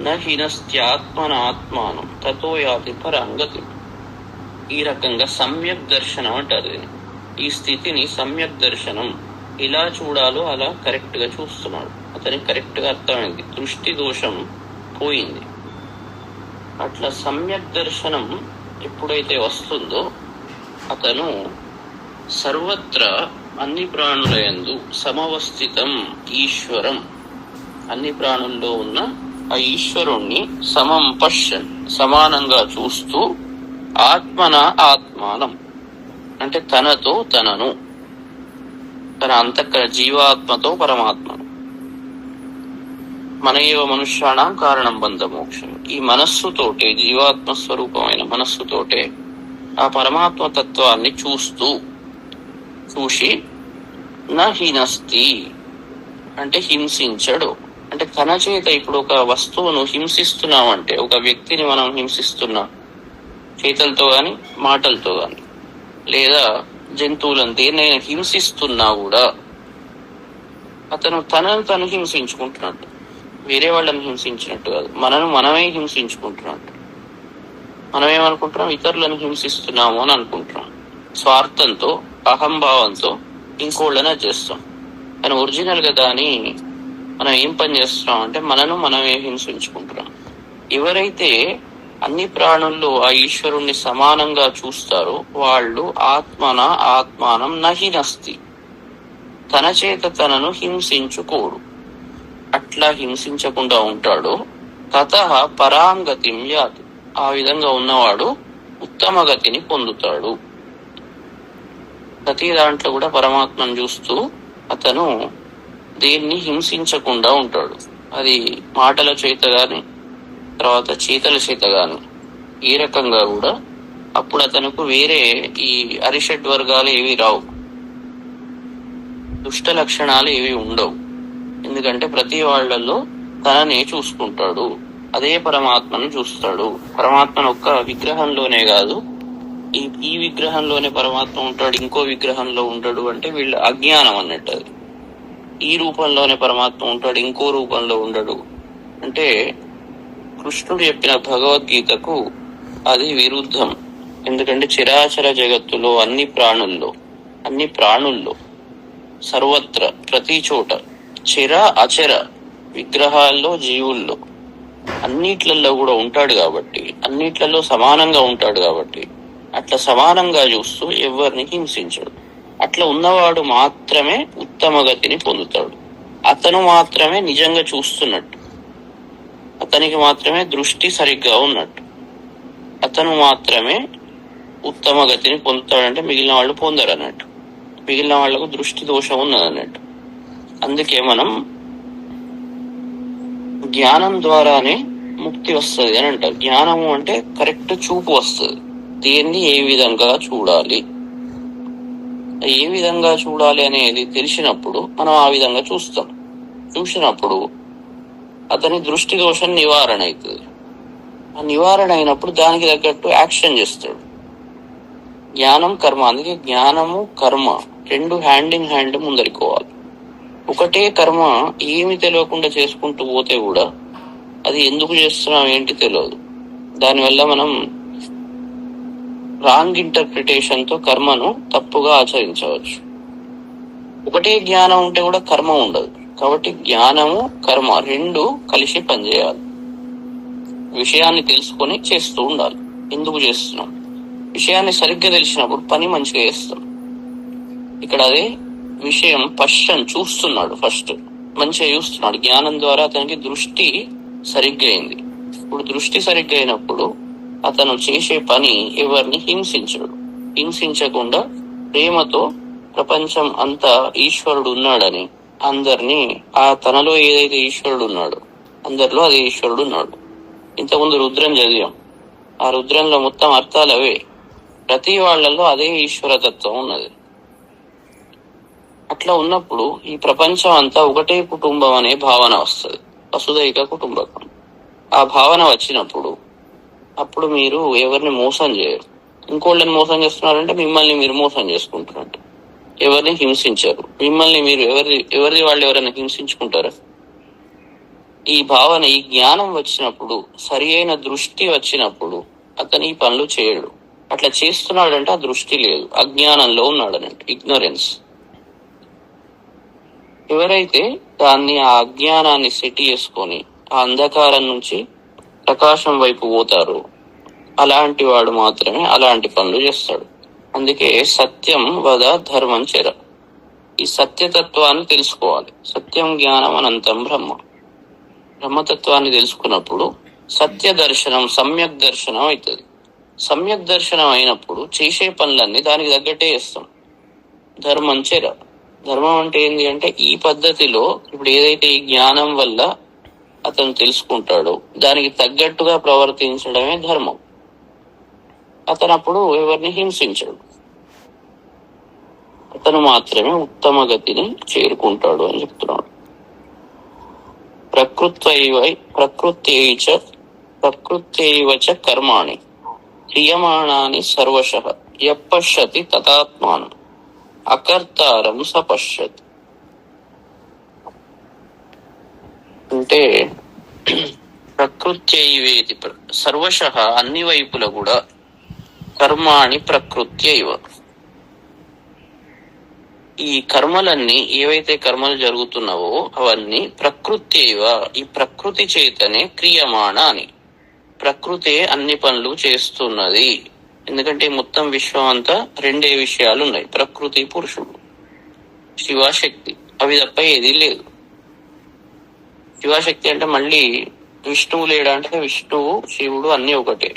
నహినస్త్యాత్మనాత్మానం తతో యాతి పరాంగతి. ఈ రకంగా సమ్యక్ దర్శనం అంటారు. ఈ స్థితిని సమ్యక్ దర్శనం, ఇలా చూడాలో అలా కరెక్ట్ గా చూస్తున్నాడు. అతనికి కరెక్ట్ గా అర్థమైంది, దృష్టి దోషం పోయింది. అట్లా సమ్యక్ దర్శనం ఎప్పుడైతే వస్తుందో అతను సర్వత్ర అన్ని ప్రాణుల యందు సమవస్థితం ఈశ్వరం, అన్ని ప్రాణుల్లో ఉన్న ఆ ఈశ్వరుణ్ణి సమం పశ్యన్ సమానంగా చూస్తూ ఆత్మన ఆత్మానం అంటే తనతో తనను, తన అంతఃకరణ జీవాత్మతో పరమాత్మను. మన ఏవ మనుష్యాణం కారణం బంధ మోక్షం. ఈ మనస్సుతోటే, జీవాత్మ స్వరూపమైన మనస్సుతోటే ఆ పరమాత్మ తత్వాన్ని చూసి నహినస్తి అంటే హింసించడు. అంటే తన చేత ఇప్పుడు ఒక వస్తువును హింసిస్తున్నామంటే, ఒక వ్యక్తిని మనం హింసిస్తున్నాం చేతులతో గాని మాటలతో గాని, లేదా జంతువులను దేన్నైనా హింసిస్తున్నా కూడా అతను తనను తను హింసించుకుంటున్నట్టు, వేరే వాళ్ళని హింసించినట్టు కాదు, మనమే హింసించుకుంటున్నట్టు. మనం ఏమనుకుంటున్నాం, ఇతరులను హింసిస్తున్నాము అని అనుకుంటున్నాం. స్వార్థంతో, అహంభావంతో ఇంకోళ్ళనే చేస్తాం. కానీ ఒరిజినల్ గా దాని మనం ఏం పని చేస్తున్నాం అంటే మనమే హింసించుకుంటున్నాం. ఎవరైతే అన్ని ప్రాణుల్లో ఆ ఈశ్వరుణ్ణి సమానంగా చూస్తారో వాళ్ళు ఆత్మానం నహినస్తి, తన చేత తనను హింసించుకోడు. అట్లా హింసించకుండా ఉంటాడు. తతః పరాంగతిం యాతి, ఆ విధంగా ఉన్నవాడు ఉత్తమ గతిని పొందుతాడు. ప్రతి దాంట్లో కూడా పరమాత్మను చూస్తూ అతను దేన్ని హింసించకుండా ఉంటాడు. అది మాటల చేత గాని, తర్వాత చేతల చేత గాని, ఏ రకంగా కూడా అప్పుడు అతనుకు వేరే ఈ అరిషడ్ వర్గాలు ఏవి రావు, దుష్ట లక్షణాలు ఏవి ఉండవు. ఎందుకంటే ప్రతి వాళ్ళల్లో తననే చూసుకుంటాడు, అదే పరమాత్మను చూస్తాడు. పరమాత్మను ఒక్క విగ్రహంలోనే కాదు, ఈ విగ్రహంలోనే పరమాత్మ ఉంటాడు, ఇంకో విగ్రహంలో ఉంటాడు అంటే వీళ్ళ అజ్ఞానం అన్నట్టు. అది ఈ రూపంలోనే పరమాత్మ ఉంటాడు, ఇంకో రూపంలో ఉండడు అంటే కృష్ణుడు చెప్పిన భగవద్గీతకు అది విరుద్ధం. ఎందుకంటే చరాచర జగత్తులో అన్ని ప్రాణుల్లో సర్వత్ర ప్రతి చోట చర అచర విగ్రహాల్లో జీవుల్లో అన్నిట్లలో కూడా ఉంటాడు కాబట్టి, అన్నిట్లలో సమానంగా ఉంటాడు కాబట్టి అట్లా సమానంగా చూస్తూ ఎవరిని హింసించడు. అట్లా ఉన్నవాడు మాత్రమే ఉత్తమ గతిని పొందుతాడు. అతను మాత్రమే నిజంగా చూస్తున్నట్టు, అతనికి మాత్రమే దృష్టి సరిగ్గా ఉన్నట్టు, అతను మాత్రమే ఉత్తమ గతిని పొందుతాడంటే మిగిలిన వాళ్ళు పొందరు అన్నట్టు. మిగిలిన వాళ్లకు దృష్టి దోషం ఉన్నది అన్నట్టు. అందుకే మనం జ్ఞానం ద్వారానే ముక్తి వస్తుంది అని అంటారు. జ్ఞానము అంటే కరెక్ట్ చూపు వస్తుంది. దేన్ని ఏ విధంగా చూడాలి, ఏ విధంగా చూడాలి అనేది తెలిసినప్పుడు మనం ఆ విధంగా చూస్తాం. చూసినప్పుడు అతని దృష్టి దోషం నివారణ అవుతుంది. ఆ నివారణ అయినప్పుడు దానికి తగ్గట్టు యాక్షన్ చేస్తాడు. జ్ఞానం కర్మ, అందుకే జ్ఞానము కర్మ రెండు హ్యాండ్ ఇన్ హ్యాండ్ ముందరికోవాలి. ఒకటే కర్మ ఏమి తెలియకుండా చేసుకుంటూ పోతే కూడా అది ఎందుకు చేస్తున్నాం ఏంటి తెలియదు. దానివల్ల మనం రాంగ్ ఇంటర్ప్రిటేషన్ తో కర్మను తప్పుగా ఆచరించవచ్చు. ఒకటే జ్ఞానం ఉంటే కూడా కర్మ ఉండదు. కాబట్టి జ్ఞానము కర్మ రెండు కలిసి పనిచేయాలి. విషయాన్ని తెలుసుకొని చేస్తూ ఉండాలి. ఎందుకు చేస్తున్నాం, విషయాన్ని సరిగ్గా తెలిసినప్పుడు పని మంచిగా చేస్తాం. ఇక్కడ అదే విషయం చూస్తున్నాడు, ఫస్ట్ మంచిగా చూస్తున్నాడు. జ్ఞానం ద్వారా అతనికి దృష్టి సరిగ్గా అయింది. ఇప్పుడు దృష్టి సరిగ్గా అయినప్పుడు అతను చేసే పని ఎవరిని హింసించకుండా ప్రేమతో ప్రపంచం అంతా ఈశ్వరుడు ఉన్నాడని అందరినీ, ఆ తనలో ఏదైతే ఈశ్వరుడు ఉన్నాడో అందరిలో అదే ఈశ్వరుడు ఉన్నాడు. ఇంతకుముందు రుద్రం చదివాం. ఆ రుద్రంలో మొత్తం అర్థాలు అవే. ప్రతి వాళ్లలో అదే ఈశ్వరతత్వం ఉన్నది. అట్లా ఉన్నప్పుడు ఈ ప్రపంచం అంతా ఒకటే కుటుంబం అనే భావన వస్తుంది. వసుదైక కుటుంబకం. ఆ భావన వచ్చినప్పుడు అప్పుడు మీరు ఎవరిని మోసం చేయరు. ఇంకోళ్ళని మోసం చేస్తున్నారంటే మిమ్మల్ని మీరు మోసం చేసుకుంటున్నట్టు. ఎవరిని హింసించరు. మిమ్మల్ని మీరు ఎవరిది వాళ్ళు ఎవరైనా హింసించుకుంటారా? ఈ భావన, ఈ జ్ఞానం వచ్చినప్పుడు, సరి అయిన దృష్టి వచ్చినప్పుడు అతను ఈ పనులు చేయడు. అట్లా చేస్తున్నాడంటే ఆ దృష్టి లేదు, అజ్ఞానంలో ఉన్నాడనంటే, ఇగ్నోరెన్స్. ఎవరైతే దాన్ని, ఆ అజ్ఞానాన్ని సెట్ చేసుకొని ఆ అంధకారం నుంచి ప్రకాశం వైపు పోతారో అలాంటి వాడు మాత్రమే అలాంటి పనులు చేస్తాడు. అందుకే సత్యం వద ధర్మం చెర. ఈ సత్యతత్వాన్ని తెలుసుకోవాలి. సత్యం జ్ఞానం అనంతం బ్రహ్మతత్వాన్ని తెలుసుకున్నప్పుడు సత్య దర్శనం, సమ్యక్ దర్శనం అవుతుంది. సమ్యక్ దర్శనం అయినప్పుడు చేసే పనులన్నీ దానికి తగ్గట్టే చేస్తాం. ధర్మం చెర. ధర్మం అంటే ఏంటి అంటే ఈ పద్ధతిలో ఇప్పుడు ఏదైతే ఈ జ్ఞానం వల్ల అతను తెలుసుకుంటాడో దానికి తగ్గట్టుగా ప్రవర్తించడమే ధర్మం. అతను అప్పుడు ఎవరిని హింసించడు. అతను మాత్రమే ఉత్తమ గతిని చేరుకుంటాడు అని చెప్తున్నాడు. ప్రకృత్యైవచ కర్మాణి క్రియమాణాని సర్వశః యపశ్యతి తదాత్మానం అకర్తారం సపశ్యతి. అంటే ప్రకృత్యైవేతి సర్వశః అన్ని వైపుల కూడా కర్మాణి ప్రకృత్యైవ. ఈ కర్మలన్నీ ఏవైతే కర్మలు జరుగుతున్నావో అవన్నీ ప్రకృత్యైవ, ఈ ప్రకృతి చేతనే క్రియమాణ అని. ప్రకృతే అన్ని పనులు చేస్తున్నది. ఎందుకంటే మొత్తం విశ్వం అంతా రెండే విషయాలు ఉన్నాయి, ప్రకృతి, పురుషుడు, శివశక్తి. అవి తప్ప ఏదీ లేదు. శివశక్తి అంటే మళ్ళీ విష్ణువు లేడా అంటే విష్ణువు, శివుడు అన్ని ఒకటే.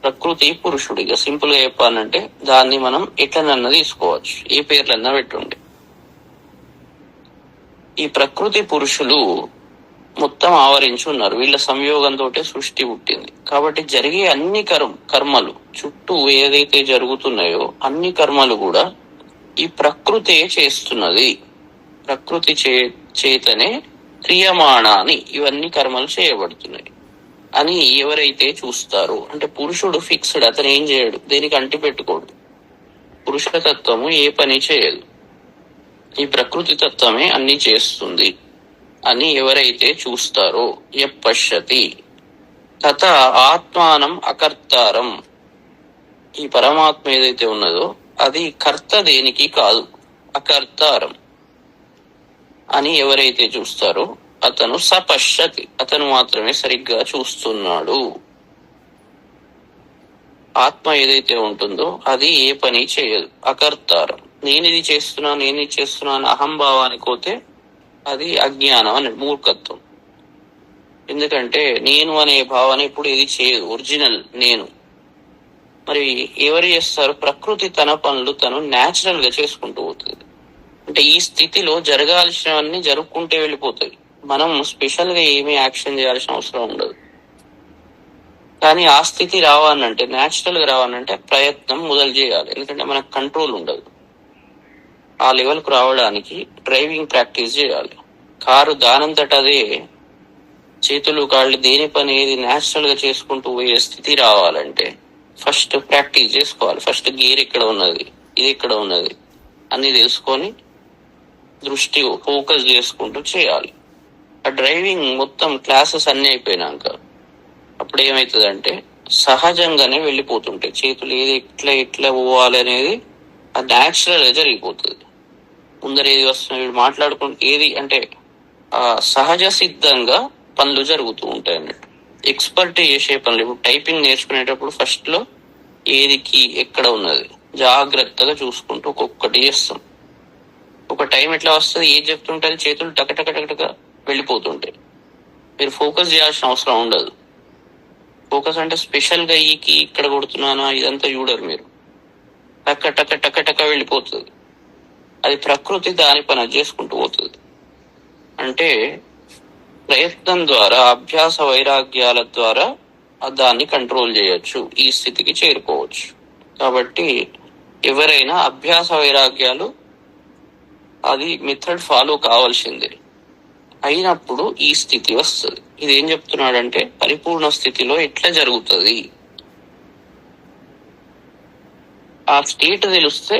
ప్రకృతి, పురుషుడు. ఇక సింపుల్ గా చెప్పాలంటే దాన్ని మనం ఎట్లనన్నా తీసుకోవచ్చు, ఏ పేర్లన్నా పెట్టుండే. ఈ ప్రకృతి పురుషులు మొత్తం ఆవరించి ఉన్నారు. వీళ్ళ సంయోగంతో సృష్టి పుట్టింది. కాబట్టి జరిగే అన్ని కర్మలు చుట్టూ ఏదైతే జరుగుతున్నాయో అన్ని కర్మలు కూడా ఈ ప్రకృతే చేస్తున్నది. ప్రకృతి చేతనే క్రియమాణాని ఇవన్నీ కర్మలు చేయబడుతున్నాయి అని ఎవరైతే చూస్తారో, అంటే పురుషుడు ఫిక్స్డ్, అతను ఏం చేయడు, దేనికి అంటి పెట్టుకోడు. పురుషతత్వము ఏ పని చేయదు, ఈ ప్రకృతి తత్వమే అన్ని చేస్తుంది అని ఎవరైతే చూస్తారో, యపశ్యతి తత ఆత్మానం అకర్తారం, ఈ పరమాత్మ ఏదైతే ఉన్నదో అది కర్త దేనికి కాదు, అకర్తారం అని ఎవరైతే చూస్తారో అతను సపశ్యతి, అతను మాత్రమే సరిగ్గా చూస్తున్నాడు. ఆత్మ ఏదైతే ఉంటుందో అది ఏ పని చేయదు, అకర్తారం. నేను ఇది చేస్తున్నా అని అహంభావానికి పోతే అది అజ్ఞానం అని, మూర్ఖత్వం. ఎందుకంటే నేను అనే భావన ఇప్పుడు ఇది చేయదు, ఒరిజినల్ నేను. మరి ఎవరు చేస్తారు? ప్రకృతి తన పనులు తను న్యాచురల్ గా చేసుకుంటూ పోతుంది. అంటే ఈ స్థితిలో జరగాల్సినవన్నీ జరుపుకుంటే వెళ్ళిపోతాయి. మనం స్పెషల్ గా ఏమీ యాక్షన్ చేయాల్సిన అవసరం ఉండదు. కానీ ఆ స్థితి రావాలంటే, న్యాచురల్ గా రావాలంటే ప్రయత్నం మొదలు చేయాలి. ఎందుకంటే మనకు కంట్రోల్ ఉండదు. ఆ లెవెల్ కు రావడానికి డ్రైవింగ్ ప్రాక్టీస్ చేయాలి. కారు దానంతట అదే చేతులు కాళ్ళు దేని పని ఏది న్యాచురల్ గా చేసుకుంటూ పోయే స్థితి రావాలంటే ఫస్ట్ ప్రాక్టీస్ చేసుకోవాలి. ఫస్ట్ గేర్ ఇక్కడ ఉన్నది, ఇది ఇక్కడ ఉన్నది అన్ని తెలుసుకొని దృష్టి ఫోకస్ చేసుకుంటూ చేయాలి. ఆ డ్రైవింగ్ మొత్తం క్లాసెస్ అన్ని అయిపోయినాక అప్పుడు ఏమవుతుందంటే సహజంగానే వెళ్ళిపోతుంటాయి. చేతులు ఏది ఎట్లా పోవాలి అనేది అది న్యాచురల్ గా జరిగిపోతుంది. ముందర ఏది వస్తుంది వీడు మాట్లాడుకుంటూ ఏది అంటే ఆ సహజ సిద్ధంగా పనులు జరుగుతూ ఉంటాయి అన్నట్టు. ఎక్స్పర్ట్ చేసే పనులు, ఇప్పుడు టైపింగ్ నేర్చుకునేటప్పుడు ఫస్ట్ లో ఏదికి ఎక్కడ ఉన్నది జాగ్రత్తగా చూసుకుంటూ ఒక్కొక్కటి చేస్తాం. ఒక టైం ఎట్లా వస్తుంది, ఏది చెప్తుంటే చేతులు టకటక వెళ్ళిపోతుంటాయి. మీరు ఫోకస్ చేయాల్సిన అవసరం ఉండదు. ఫోకస్ అంటే స్పెషల్ గా ఈకి ఇక్కడ కొడుతున్నానా ఇదంతా చూడరు మీరు. టక వెళ్ళిపోతుంది. అది ప్రకృతి దాని పని చేసుకుంటూ పోతుంది. అంటే ప్రయత్నం ద్వారా, అభ్యాస వైరాగ్యాల ద్వారా దాన్ని కంట్రోల్ చేయొచ్చు, ఈ స్థితికి చేరుకోవచ్చు. కాబట్టి ఎవరైనా అభ్యాస వైరాగ్యాలు అది మెథడ్ ఫాలో కావాల్సిందే. అయినప్పుడు ఈ స్థితి వస్తుంది. ఇది ఏం చెప్తున్నాడంటే పరిపూర్ణ స్థితిలో ఎట్లా జరుగుతుంది ఆ స్టేట్ తెలిస్తే,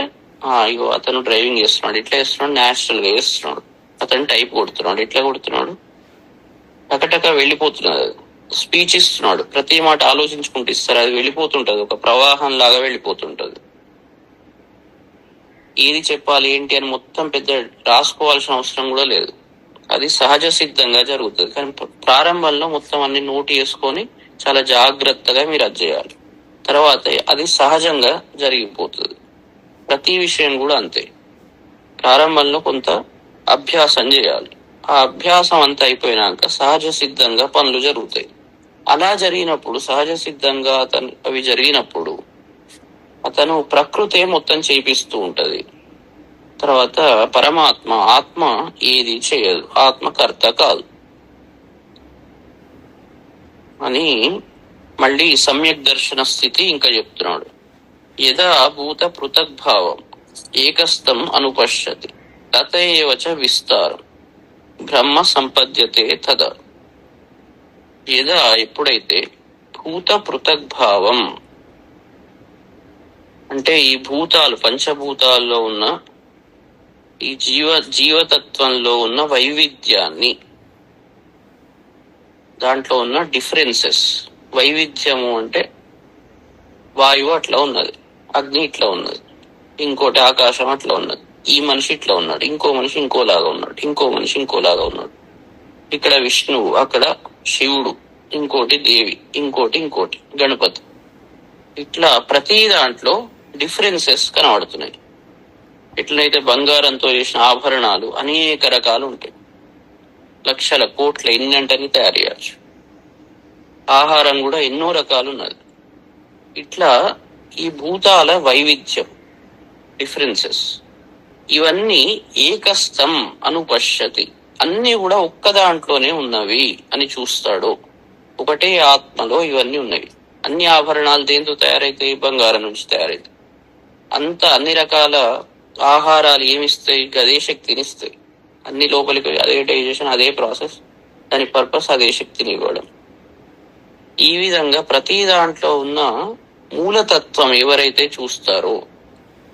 ఇగో అతను డ్రైవింగ్ చేస్తున్నాడు, ఇట్లా చేస్తున్నాడు, న్యాచురల్ గా చేస్తున్నాడు, అతను టైప్ కొడుతున్నాడు, ఇట్లా కొడుతున్నాడు, టకటక వెళ్ళిపోతున్నది. స్పీచ్ ఇస్తున్నాడు, ప్రతి మాట ఆలోచించుకుంటూ ఇస్తారు, అది వెళ్ళిపోతుంటది, ఒక ప్రవాహం లాగా వెళ్ళిపోతుంటది. ఏది చెప్పాలి ఏంటి అని మొత్తం పెద్ద రాసుకోవాల్సిన అవసరం కూడా లేదు. అది సహజ సిద్ధంగా జరుగుతుంది. కానీ ప్రారంభంలో మొత్తం అన్ని నోట్ చేసుకొని చాలా జాగ్రత్తగా మీరు అది చేయాలి. తర్వాత అది సహజంగా జరిగిపోతుంది. ప్రతి విషయం కూడా అంతే. ప్రారంభంలో కొంత అభ్యాసం చేయాలి. ఆ అభ్యాసం అంతా అయిపోయినాక సహజ సిద్ధంగా పనులు జరుగుతాయి. అలా జరిగినప్పుడు, సహజ సిద్ధంగా అవి జరిగినప్పుడు అతను ప్రకృతే మొత్తం చేపిస్తూ ఉంటది. తర్వాత పరమాత్మ, ఆత్మ ఏది చేయదు, ఆత్మకర్త కాదు అని మళ్ళీ సమ్యక్ దర్శన స్థితి ఇంకా చెప్తున్నాడు. యదా భూత పృథగ్భావం ఏకస్థం అనుపశ్యతి తతయేవచ విస్తారం బ్రహ్మ సంపద్యతే తదా. యదా ఎప్పుడైతే భూత పృథగ్భావం అంటే ఈ భూతాలు, పంచభూతాల్లో ఉన్న ఈ జీవతత్వంలో ఉన్న వైవిధ్యాన్ని, దాంట్లో ఉన్న డిఫరెన్సెస్, వైవిధ్యము అంటే వాయువు అట్లా ఉన్నది, అగ్ని ఇట్లా ఉన్నది, ఇంకోటి ఆకాశం అట్లా ఉన్నది, ఈ మనిషి ఇట్లా ఉన్నాడు, ఇంకో మనిషి ఇంకోలాగా ఉన్నాడు, ఇంకో మనిషి ఇంకోలాగా ఉన్నాడు, ఇక్కడ విష్ణువు, అక్కడ శివుడు, ఇంకోటి దేవి, ఇంకోటి గణపతి. ఇట్లా ప్రతి దాంట్లో డిఫరెన్సెస్ కనబడుతున్నాయి. ఎట్లయితే బంగారంతో చేసిన ఆభరణాలు అనేక రకాలు ఉంటాయి, లక్షల కోట్ల ఎన్నంటని తయారు చేయచ్చు. ఆహారం కూడా ఎన్నో రకాలు ఉన్నది. ఇట్లా ఈ భూతాల వైవిధ్యం, డిఫరెన్సెస్, ఇవన్నీ ఏకస్థం అనుపశ్యతి, అన్ని కూడా ఒక్క దాంట్లోనే ఉన్నవి అని చూస్తాడు. ఒకటే ఆత్మలో ఇవన్నీ ఉన్నాయి. అన్ని ఆభరణాలు దేంతో తయారైతాయి? బంగారం నుంచి తయారైతాయి. అన్ని రకాల ఆహారాలు ఏమిస్తాయి? అదే శక్తినిస్తాయి. అన్ని లోపలికి అదే డైజెషన్, అదే ప్రాసెస్, దాని పర్పస్ అదే శక్తిని ఇవ్వడం. ఈ విధంగా ప్రతి దాంట్లో ఉన్న మూలతత్వం ఎవరైతే చూస్తారో,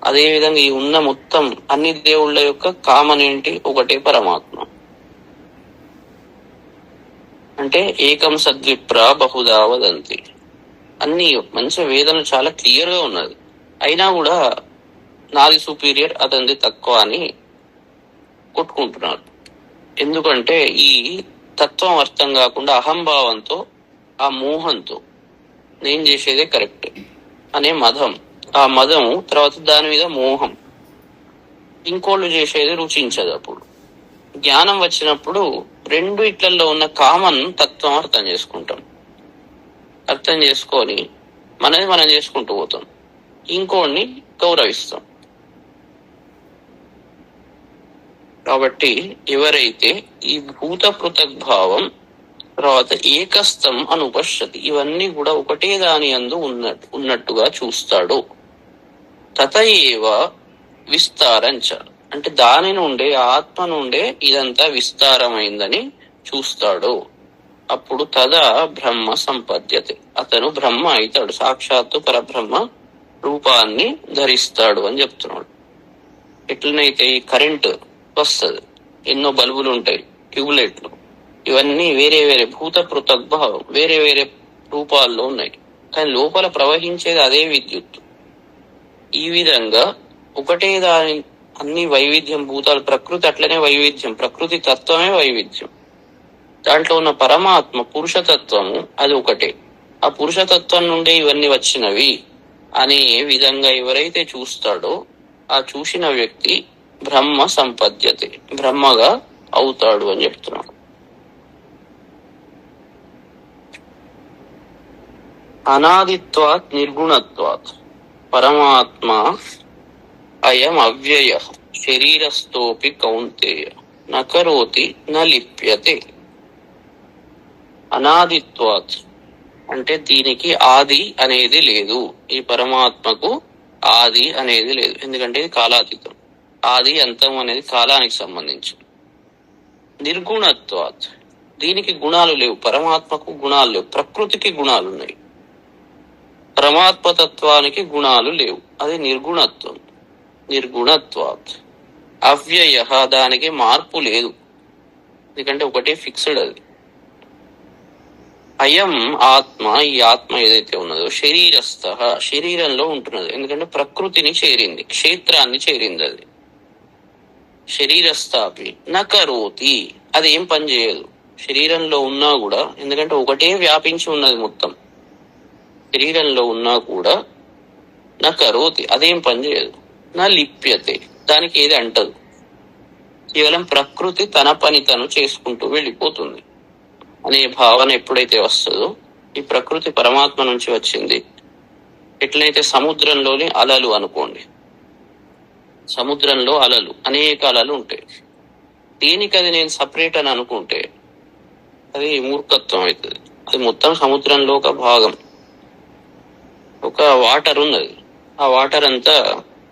అదే విధంగా ఈ ఉన్న మొత్తం అన్ని దేవుళ్ళ యొక్క కామన్ ఏంటి? ఒకటే పరమాత్మ. అంటే ఏకం సద్విప్ర బహుదా వదంతి. అన్ని మంచి వేదనలు చాలా క్లియర్ గా ఉన్నది. అయినా కూడా నాది సుపీరియర్, అతనిది తక్కువ అని కొట్టుకుంటున్నారు. ఎందుకంటే ఈ తత్వం అర్థం కాకుండా అహంభావంతో, ఆ మోహంతో నేను చేసేదే కరెక్ట్ అనే మదం, ఆ మదము తర్వాత దాని మీద మోహం, ఇంకోళ్ళు చేసేది రుచించదు. అప్పుడు జ్ఞానం వచ్చినప్పుడు రెండు ఇట్లలో ఉన్న కామన్ తత్వం అర్థం చేసుకుంటాం. అర్థం చేసుకొని మనది మనం చేసుకుంటూ పోతాం, ఇంకోడిని గౌరవిస్తాం. కాబట్టి ఎవరైతే ఈ భూత పృథగ్భావం తర్వాత ఏకస్థం అనుపశ్యతి, ఇవన్నీ కూడా ఒకటే దాని యందు ఉన్నట్టుగా చూస్తాడు. తతయేవ విస్తారంచ, అంటే దాని నుండే, ఆత్మ నుండే ఇదంతా విస్తారమైందని చూస్తాడు. అప్పుడు తదా బ్రహ్మ సంపద్యతే, అతను బ్రహ్మ అవుతాడు, సాక్షాత్తు పరబ్రహ్మ రూపాన్ని ధరిస్తాడు అని చెప్తున్నాడు. ఎట్లనైతే ఈ కరెంటు వస్తుంది, ఎన్నో బల్బులు ఉంటాయి, ట్యూబ్లైట్లు, ఇవన్నీ వేరే వేరే భూత పృథగ్భావం వేరే వేరే రూపాల్లో ఉన్నాయి, కానీ లోపల ప్రవహించేది అదే విద్యుత్. ఈ విధంగా ఒకటే దాని అన్ని వైవిధ్యం, భూతాలు, ప్రకృతి అట్లనే వైవిధ్యం, ప్రకృతి తత్వమే వైవిధ్యం. దాంట్లో ఉన్న పరమాత్మ పురుషతత్వము అది ఒకటే, ఆ పురుషతత్వం నుండే ఇవన్నీ వచ్చినవి అనే విధంగా ఎవరైతే చూస్తాడో ఆ చూసిన వ్యక్తి బ్రహ్మ సంపద్యతే, బ్రహ్మగా అవుతాడు అని చెప్తున్నాడు. అనాదిత్వాత్ నిర్గుణత్వాత్ పరమాత్మ అయం అవ్యయ శరీరస్థోపి కౌంతేయ నకరోతి నలిప్యతే. అనాదిత్వాత్ అంటే దీనికి ఆది అనేది లేదు, ఈ పరమాత్మకు ఆది అనేది లేదు, ఎందుకంటే ఇది కాలాతీతం. ఆది అంతం అనేది కాలానికి సంబంధించింది. నిర్గుణత్వాత్, దీనికి గుణాలు లేవు, పరమాత్మకు గుణాలు లేవు, ప్రకృతికి గుణాలు ఉన్నాయి, పరమాత్మతత్వానికి గుణాలు లేవు, అది నిర్గుణత్వం. నిర్గుణత్వాత్ అవ్యయ, దానికి మార్పు లేదు, ఎందుకంటే ఒకటే ఫిక్స్డ్ అది. అయం ఆత్మ, ఈ ఆత్మ ఏదైతే ఉన్నదో శరీరస్థ, శరీరంలో ఉంటున్నది, ఎందుకంటే ప్రకృతిని చేరింది, క్షేత్రాన్ని చేరింది. అది శరీరస్థాపి నకరోతి, అది ఏం పని చేయదు శరీరంలో ఉన్నా కూడా, ఎందుకంటే ఒకటే వ్యాపించి ఉన్నది మొత్తం. శరీరంలో ఉన్నా కూడా నకరోతి, అదేం పని చేయదు. నా లిప్యతే, దానికి ఏది అంటదు, కేవలం ప్రకృతి తన పని తను చేసుకుంటూ వెళ్ళిపోతుంది అనే భావన ఎప్పుడైతే వస్తుందో, ఈ ప్రకృతి పరమాత్మ నుంచి వచ్చింది. ఎట్లయితే సముద్రంలోని అలలు అనుకోండి, సముద్రంలో అలలు, అనేక అలలు ఉంటాయి, దేనికి అది నేను సపరేట్ అని అనుకుంటే అది మూర్ఖత్వం అవుతుంది. అది మొత్తం సముద్రంలో ఒక భాగం. ఒక వాటర్ ఉన్నది, ఆ వాటర్ అంతా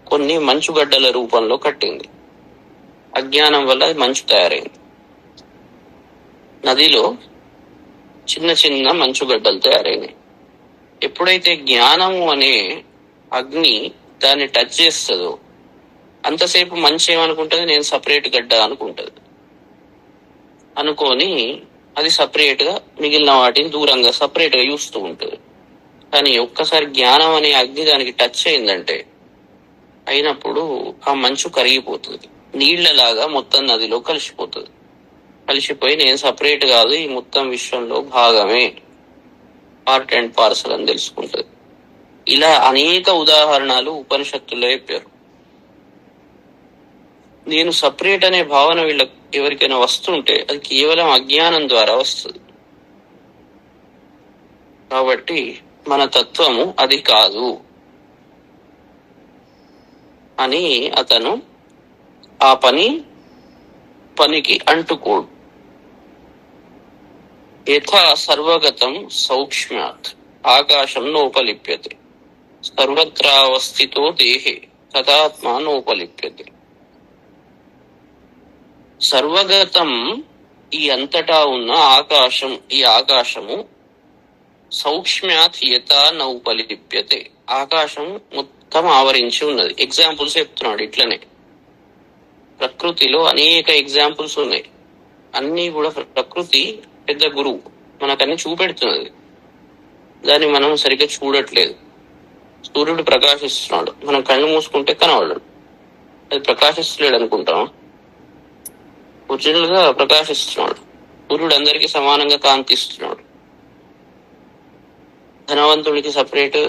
కొన్ని మంచుగడ్డల రూపంలో కట్టింది, అజ్ఞానం వల్ల అది మంచు తయారైంది. నదిలో చిన్న చిన్న మంచుగడ్డలు తయారైనాయి. ఎప్పుడైతే జ్ఞానము అనే అగ్ని దాన్ని టచ్ చేస్తుందో అంతసేపు మంచి ఏమనుకుంటుంది, నేను సపరేట్ గడ్డ అనుకుంటుంది. అనుకొని అది సపరేట్ గా మిగిలిన వాటిని దూరంగా సపరేట్ గా చూస్తూ ఉంటుంది. కానీ ఒక్కసారి జ్ఞానం అనే అగ్ని దానికి టచ్ అయిందంటే, అయినప్పుడు ఆ మంచు కరిగిపోతుంది, నీళ్లలాగా మొత్తం నదిలో కలిసిపోతుంది. కలిసిపోయి నేను సపరేట్ కాదు, ఈ మొత్తం విశ్వంలో భాగమే, పార్ట్ అండ్ పార్సల్ అని తెలుసుకుంటుంది. ఇలా అనేక ఉదాహరణలు ఉపనిషత్తుల్లో చెప్పారు. నేను సపరేట్ అనే భావన వీళ్ళకి ఎవరికైనా వస్తుంటే అది కేవలం అజ్ఞానం ద్వారా వస్తుంది. కాబట్టి మన తత్వము అది కాదు అని అతను ఆ పనికి అంటుకోడు. యథా సర్వగతం సౌక్ష్మ్యాత్ ఆకాశం నోపలిప్యతే సర్వత్రావస్థితో దేహే తదాత్మా నోపలిప్యతే. సర్వగతం, ఈ అంతటా ఉన్న ఆకాశం, ఈ ఆకాశము సౌక్ష్మ్యాత్ యథా నౌపలిప్యతే, ఆకాశం మొత్తం ఆవరించి ఉన్నది. ఎగ్జాంపుల్స్ చెప్తున్నాడు. ఇట్లనే ప్రకృతిలో అనేక ఎగ్జాంపుల్స్ ఉన్నాయి, అన్ని కూడా ప్రకృతి పెద్ద గురువు. మనకన్నీ చూపెడుతున్నది, దాన్ని మనం సరిగ్గా చూడట్లేదు. సూర్యుడు ప్రకాశిస్తున్నాడు, మనం కళ్ళు మూసుకుంటే కనబడడు, అది ప్రకాశిస్తలేడు అనుకుంటాం. ఒరిజినల్ గా ప్రకాశిస్తున్నాడు. సూర్యుడు అందరికీ సమానంగా కాంతిస్తున్నాడు. ధనవంతుడికి సపరేట్,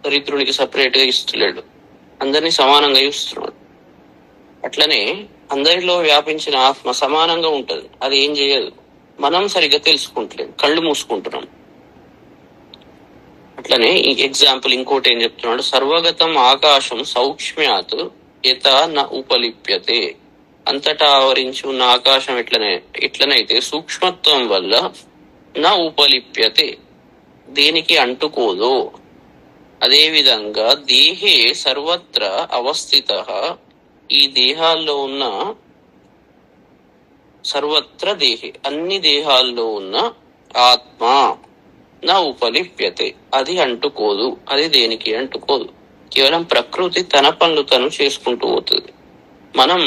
దరిద్రుడికి సపరేట్ గా ఇస్తలేడు, అందరినీ సమానంగా ఇస్తున్నాడు. అట్లనే అందరిలో వ్యాపించిన ఆత్మ సమానంగా ఉంటది, అది ఏం చేయదు. మనం సరిగ్గా తెలుసుకుంటలేదు, కళ్ళు మూసుకుంటున్నాం. అట్లనే ఈ ఎగ్జాంపుల్ ఇంకోటి ఏం చెప్తున్నాడు, సర్వగతం ఆకాశం సౌక్ష్మ్యాత్ యత న ఉపలిప్యతే. అంతటా ఆవరించి ఉన్న ఆకాశం ఎట్లనైతే సూక్ష్మత్వం వల్ల నా ఉపలిప్యతే, దేనికి అంటుకోదో, అదే విధంగా దేహే సర్వత్ర అవస్థిత, ఈ దేహాల్లో ఉన్న సర్వత్ర దేహే, అన్ని దేహాల్లో ఉన్న ఆత్మ నా ఉపలిప్యతే, అది అంటుకోదు, అది దేనికి అంటుకోదు. కేవలం ప్రకృతి తన పనులు తను చేసుకుంటూ పోతుంది. మనం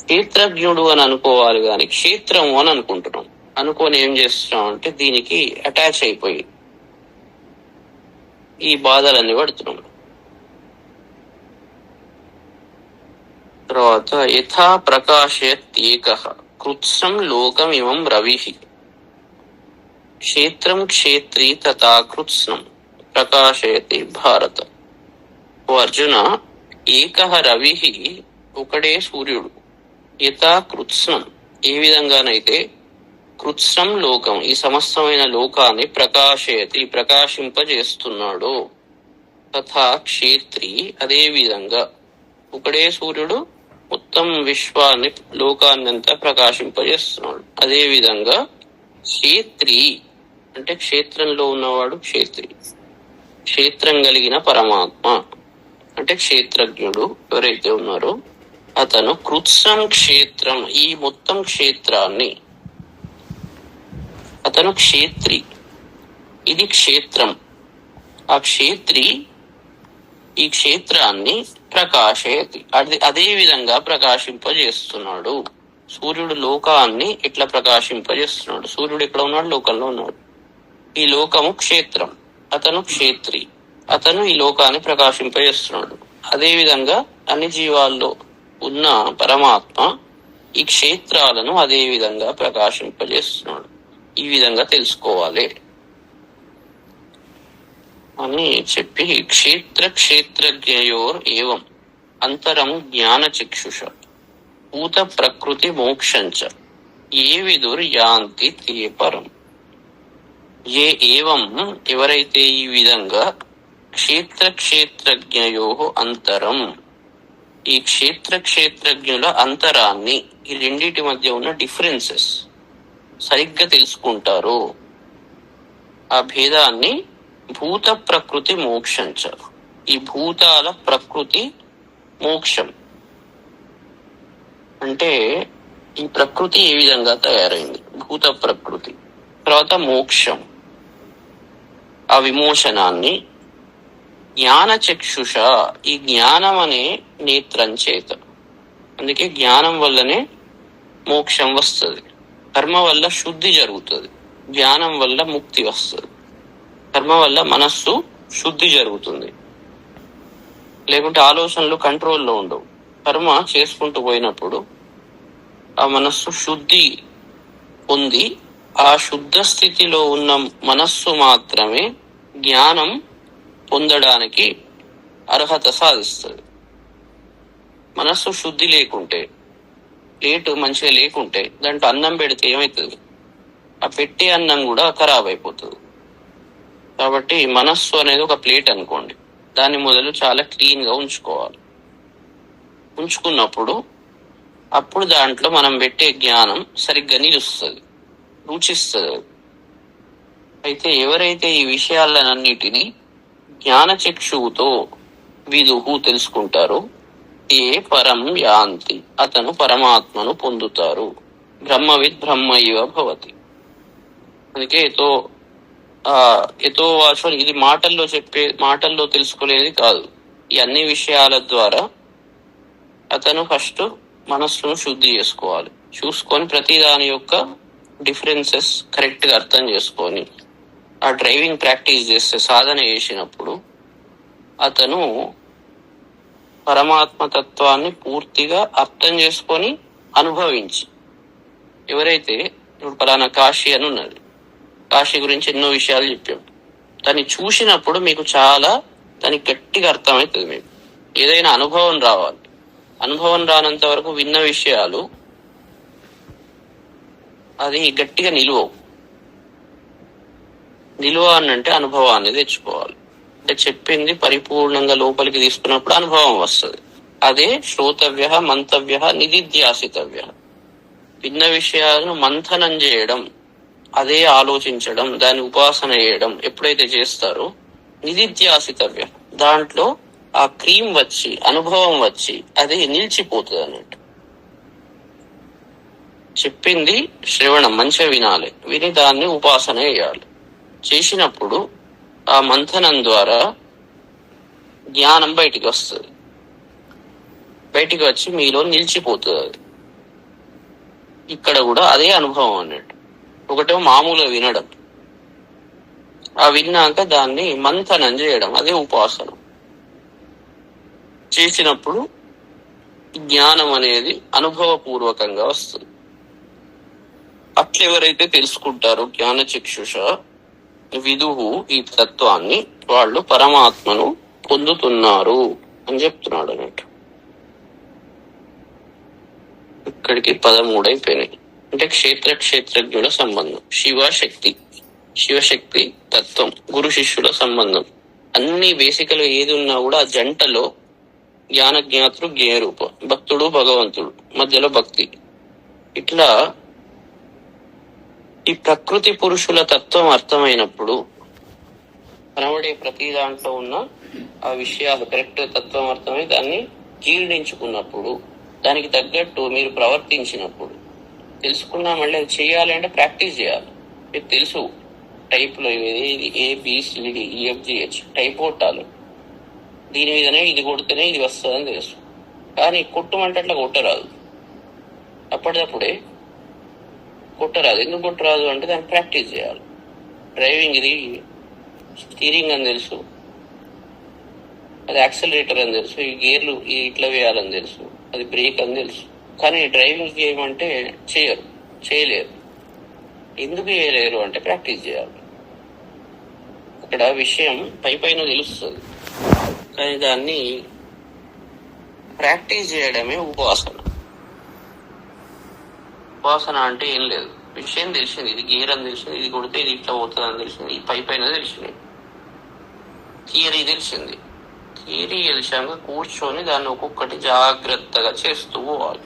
క్షేత్రజ్ఞుడు అని అనుకోవాలి కానీ క్షేత్రము అని అనుకుంటున్నాం. అనుకొని ఏం చేస్తున్నాం అంటే దీనికి అటాచ్ అయిపోయి ఈ బాధలన్నీ పడుతున్నాం. తర్వాత యథా ప్రకాశయత్యేకః కృత్స్నం లోకమిమం రవిః క్షేత్రం క్షేత్రీ తథా కృత్స్నం ప్రకాశయతి భారత. ఓ అర్జున, ఏకః రవిః, ఒకడే సూర్యుడు, యథా కృత్స్నం, ఏ విధంగానైతే కృత్స్నం లోకం, ఈ సమస్తమైన లోకాన్ని ప్రకాశయతి, ప్రకాశింపజేస్తున్నాడు, తథా క్షేత్రి, అదే విధంగా ఒకడే సూర్యుడు మొత్తం విశ్వాన్ని, లోకాన్ని అంతా ప్రకాశింపజేస్తున్నాడు. అదే విధంగా క్షేత్రి అంటే క్షేత్రంలో ఉన్నవాడు క్షేత్రి, క్షేత్రం కలిగిన పరమాత్మ అంటే క్షేత్రజ్ఞుడు ఎవరైతే ఉన్నారో అతను కృత్స్నం క్షేత్రం, ఈ మొత్తం క్షేత్రాన్ని, అతను క్షేత్రి, ఇది క్షేత్రం, ఆ క్షేత్రి ఈ క్షేత్రాన్ని ప్రకాశయతి, అదే విధంగా ప్రకాశింపజేస్తున్నాడు. సూర్యుడు లోకాన్ని ఇట్లా ప్రకాశింపజేస్తున్నాడు. సూర్యుడు ఎక్కడ ఉన్నాడు? లోకంలో ఉన్నాడు. ఈ లోకము క్షేత్రం, అతను క్షేత్రి, అతను ఈ లోకాన్ని ప్రకాశింపజేస్తున్నాడు. అదే విధంగా అన్ని జీవాల్లో ఉన్న పరమాత్మ ఈ క్షేత్రాలను అదే విధంగా ప్రకాశింపజేస్తున్నాడు. ఈ విధంగా తెలుసుకోవాలి అని చెప్పి, క్షేత్ర క్షేత్రజ్ఞయోర్ ఏవం అంతరం జ్ఞాన చక్షుష భూత ప్రకృతి మోక్షంచ ఏ విదుర్ యాంతి తే పరం. ఏ ఏవం, ఎవరైతే ఈ విధంగా క్షేత్ర క్షేత్రజ్ఞయో అంతరం, ఈ క్షేత్ర క్షేత్రజ్ఞుల అంతరాన్ని, ఈ రెండింటి మధ్య ఉన్న డిఫరెన్సెస్ సరిగ్గా తెలుసుకుంటారు, ఆ భేదాన్ని భూత ప్రకృతి మోక్షంచ, ఈ భూతాల ప్రకృతి మోక్షం అంటే ఈ ప్రకృతి ఏ విధంగా తయారైంది, భూత ప్రకృతి, తర్వాత మోక్షం, ఆ విమోచనాన్ని జ్ఞాన చక్షుష, ఈ జ్ఞానం అనే నేత్రం చేత, అందుకే జ్ఞానం వల్లనే మోక్షం వస్తుంది. కర్మ వల్ల శుద్ధి జరుగుతుంది, జ్ఞానం వల్ల ముక్తి వస్తుంది. కర్మ వల్ల మనస్సు శుద్ధి జరుగుతుంది, లేకుంటే ఆలోచనలు కంట్రోల్లో ఉండవు. కర్మ చేసుకుంటూ పోయినప్పుడు ఆ మనస్సు శుద్ధి పొంది, ఆ శుద్ధ స్థితిలో ఉన్న మనస్సు మాత్రమే జ్ఞానం పొందడానికి అర్హత సాధిస్తుంది. మనస్సు శుద్ధి లేకుంటే, ప్లేటు మంచిగా లేకుంటే దాంట్లో అన్నం పెడితే ఏమవుతుంది? ఆ పెట్టే అన్నం కూడా ఖరాబ్ అయిపోతుంది. కాబట్టి మనస్సు అనేది ఒక ప్లేట్ అనుకోండి, దాని మొదలు చాలా క్లీన్ గా ఉంచుకోవాలి. ఉంచుకున్నప్పుడు అప్పుడు దాంట్లో మనం పెట్టే జ్ఞానం సరిగ్గా నిలుస్తుంది, రుచిస్తుంది. అయితే ఎవరైతే ఈ విషయాలన్నిటినీ జ్ఞానచక్షువుతో విదుహు తెలుసుకుంటారో ఏ పరం యాంతి, అతను పరమాత్మను పొందుతారు. బ్రహ్మవిద్ బ్రహ్మ ఇవ భవతి. అందుకే ఎతో వాచో, ఇది మాటల్లో తెలుసుకోలేది కాదు. ఈ అన్ని విషయాల ద్వారా అతను ఫస్ట్ మనస్సును శుద్ధి చేసుకోవాలి. చూసుకొని ప్రతి దాని యొక్క డిఫరెన్సెస్ కరెక్ట్ గా అర్థం చేసుకొని ఆ డ్రైవింగ్ ప్రాక్టీస్ చేస్తే, సాధన చేసినప్పుడు అతను పరమాత్మ తత్వాన్ని పూర్తిగా అర్థం చేసుకొని అనుభవించి, ఎవరైతే ఇప్పుడు పలానా కాశీ అని ఉన్నది, కాశీ గురించి ఎన్నో విషయాలు చెప్పాం, దాన్ని చూసినప్పుడు మీకు చాలా దానికి గట్టిగా అర్థమవుతుంది. మీకు ఏదైనా అనుభవం రావాలి. అనుభవం రానంత వరకు విన్న విషయాలు అది గట్టిగా నిలువవు. నిలువ అంటే అనుభవాన్ని తెచ్చుకోవాలి. అంటే చెప్పింది పరిపూర్ణంగా లోపలికి తీసుకున్నప్పుడు అనుభవం వస్తుంది. అదే శ్రోతవ్య, మంతవ్య, నిధిధ్యాసితవ్య. విన్న విషయాలను మంథనం చేయడం, అదే ఆలోచించడం, దాన్ని ఉపాసన చేయడం ఎప్పుడైతే చేస్తారో నిధిధ్యాసితవ్య, దాంట్లో ఆ క్రీమ్ వచ్చి, అనుభవం వచ్చి అది నిలిచిపోతుంది అన్నట్టు. చెప్పింది శ్రవణం మంచిగా వినాలి, విని దాన్ని ఉపాసన చేయాలి. చేసినప్పుడు ఆ మంథనం ద్వారా జ్ఞానం బయటికి వస్తుంది. బయటికి వచ్చి మీలో నిలిచిపోతుంది అది. ఇక్కడ కూడా అదే అనుభవం అన్నట్టు. ఒకటో మామూలుగా వినడం, ఆ విన్నాక దాన్ని మంథనం చేయడం, అదే ఉపాసన. చేసినప్పుడు జ్ఞానం అనేది అనుభవపూర్వకంగా వస్తుంది. అట్లెవరైతే తెలుసుకుంటారో జ్ఞాన చక్షుష విదుహు ఈ తత్వాన్ని, వాళ్ళు పరమాత్మను పొందుతున్నారు అని చెప్తున్నాడు అన్నట్టు. ఇక్కడికి 13 అయిపోయినాయి. అంటే క్షేత్రజ్ఞుల సంబంధం, శివశక్తి తత్వం, గురు శిష్యుల సంబంధం, అన్ని బేసికల్ ఏది ఉన్నా కూడా ఆ జంటలో జ్ఞాతృ జ్ఞేయ రూపం, భక్తుడు భగవంతుడు, మధ్యలో భక్తి. ఇట్లా ఈ ప్రకృతి పురుషుల తత్వం అర్థమైనప్పుడు, కనబడే ప్రతి దాంట్లో ఉన్న ఆ విషయాలు కరెక్ట్ తత్వం అర్థమై దాన్ని జీర్ణించుకున్నప్పుడు, దానికి తగ్గట్టు మీరు ప్రవర్తించినప్పుడు, తెలుసుకున్నా మళ్ళీ అది చేయాలి అంటే ప్రాక్టీస్ చేయాలి. మీకు తెలుసు టైప్లో ఇది ABCD EFGH టైప్ కొట్టాలి, దీని మీదనే ఇది కొడితేనే ఇది వస్తుందని తెలుసు. కానీ కొట్టమంటే అట్లా కొట్టరాదు, అప్పటిదప్పుడే కొట్టరాదు. ఎందుకు కొట్టరాదు అంటే దాన్ని ప్రాక్టీస్ చేయాలి. డ్రైవింగ్ ఇది స్టీరింగ్ అని తెలుసు, అది యాక్సిలరేటర్ అని తెలుసు, ఈ గేర్లు ఇట్లా వేయాలని తెలుసు, అది బ్రేక్ అని తెలుసు. కానీ డ్రైవింగ్ చేయమంటే చేయలేరు. ఎందుకు చేయలేరు అంటే ప్రాక్టీస్ చేయాలి. అక్కడ విషయం పైన తెలుస్తుంది, కానీ దాన్ని ప్రాక్టీస్ చేయడమే ఉపాసన. ఉపాసన అంటే ఏం లేదు, విషయం తెలిసింది, ఇది గేర్ అని తెలిసింది, ఇది కొడితే ఇది ఇట్లా పోతుంది అని తెలిసింది, ఈ పైన తెలిసింది, థియరీ తెలిసింది. థియరీ తెలిసాక కూర్చొని దాన్ని ఒక్కొక్కటి జాగ్రత్తగా చేస్తూ పోవాలి.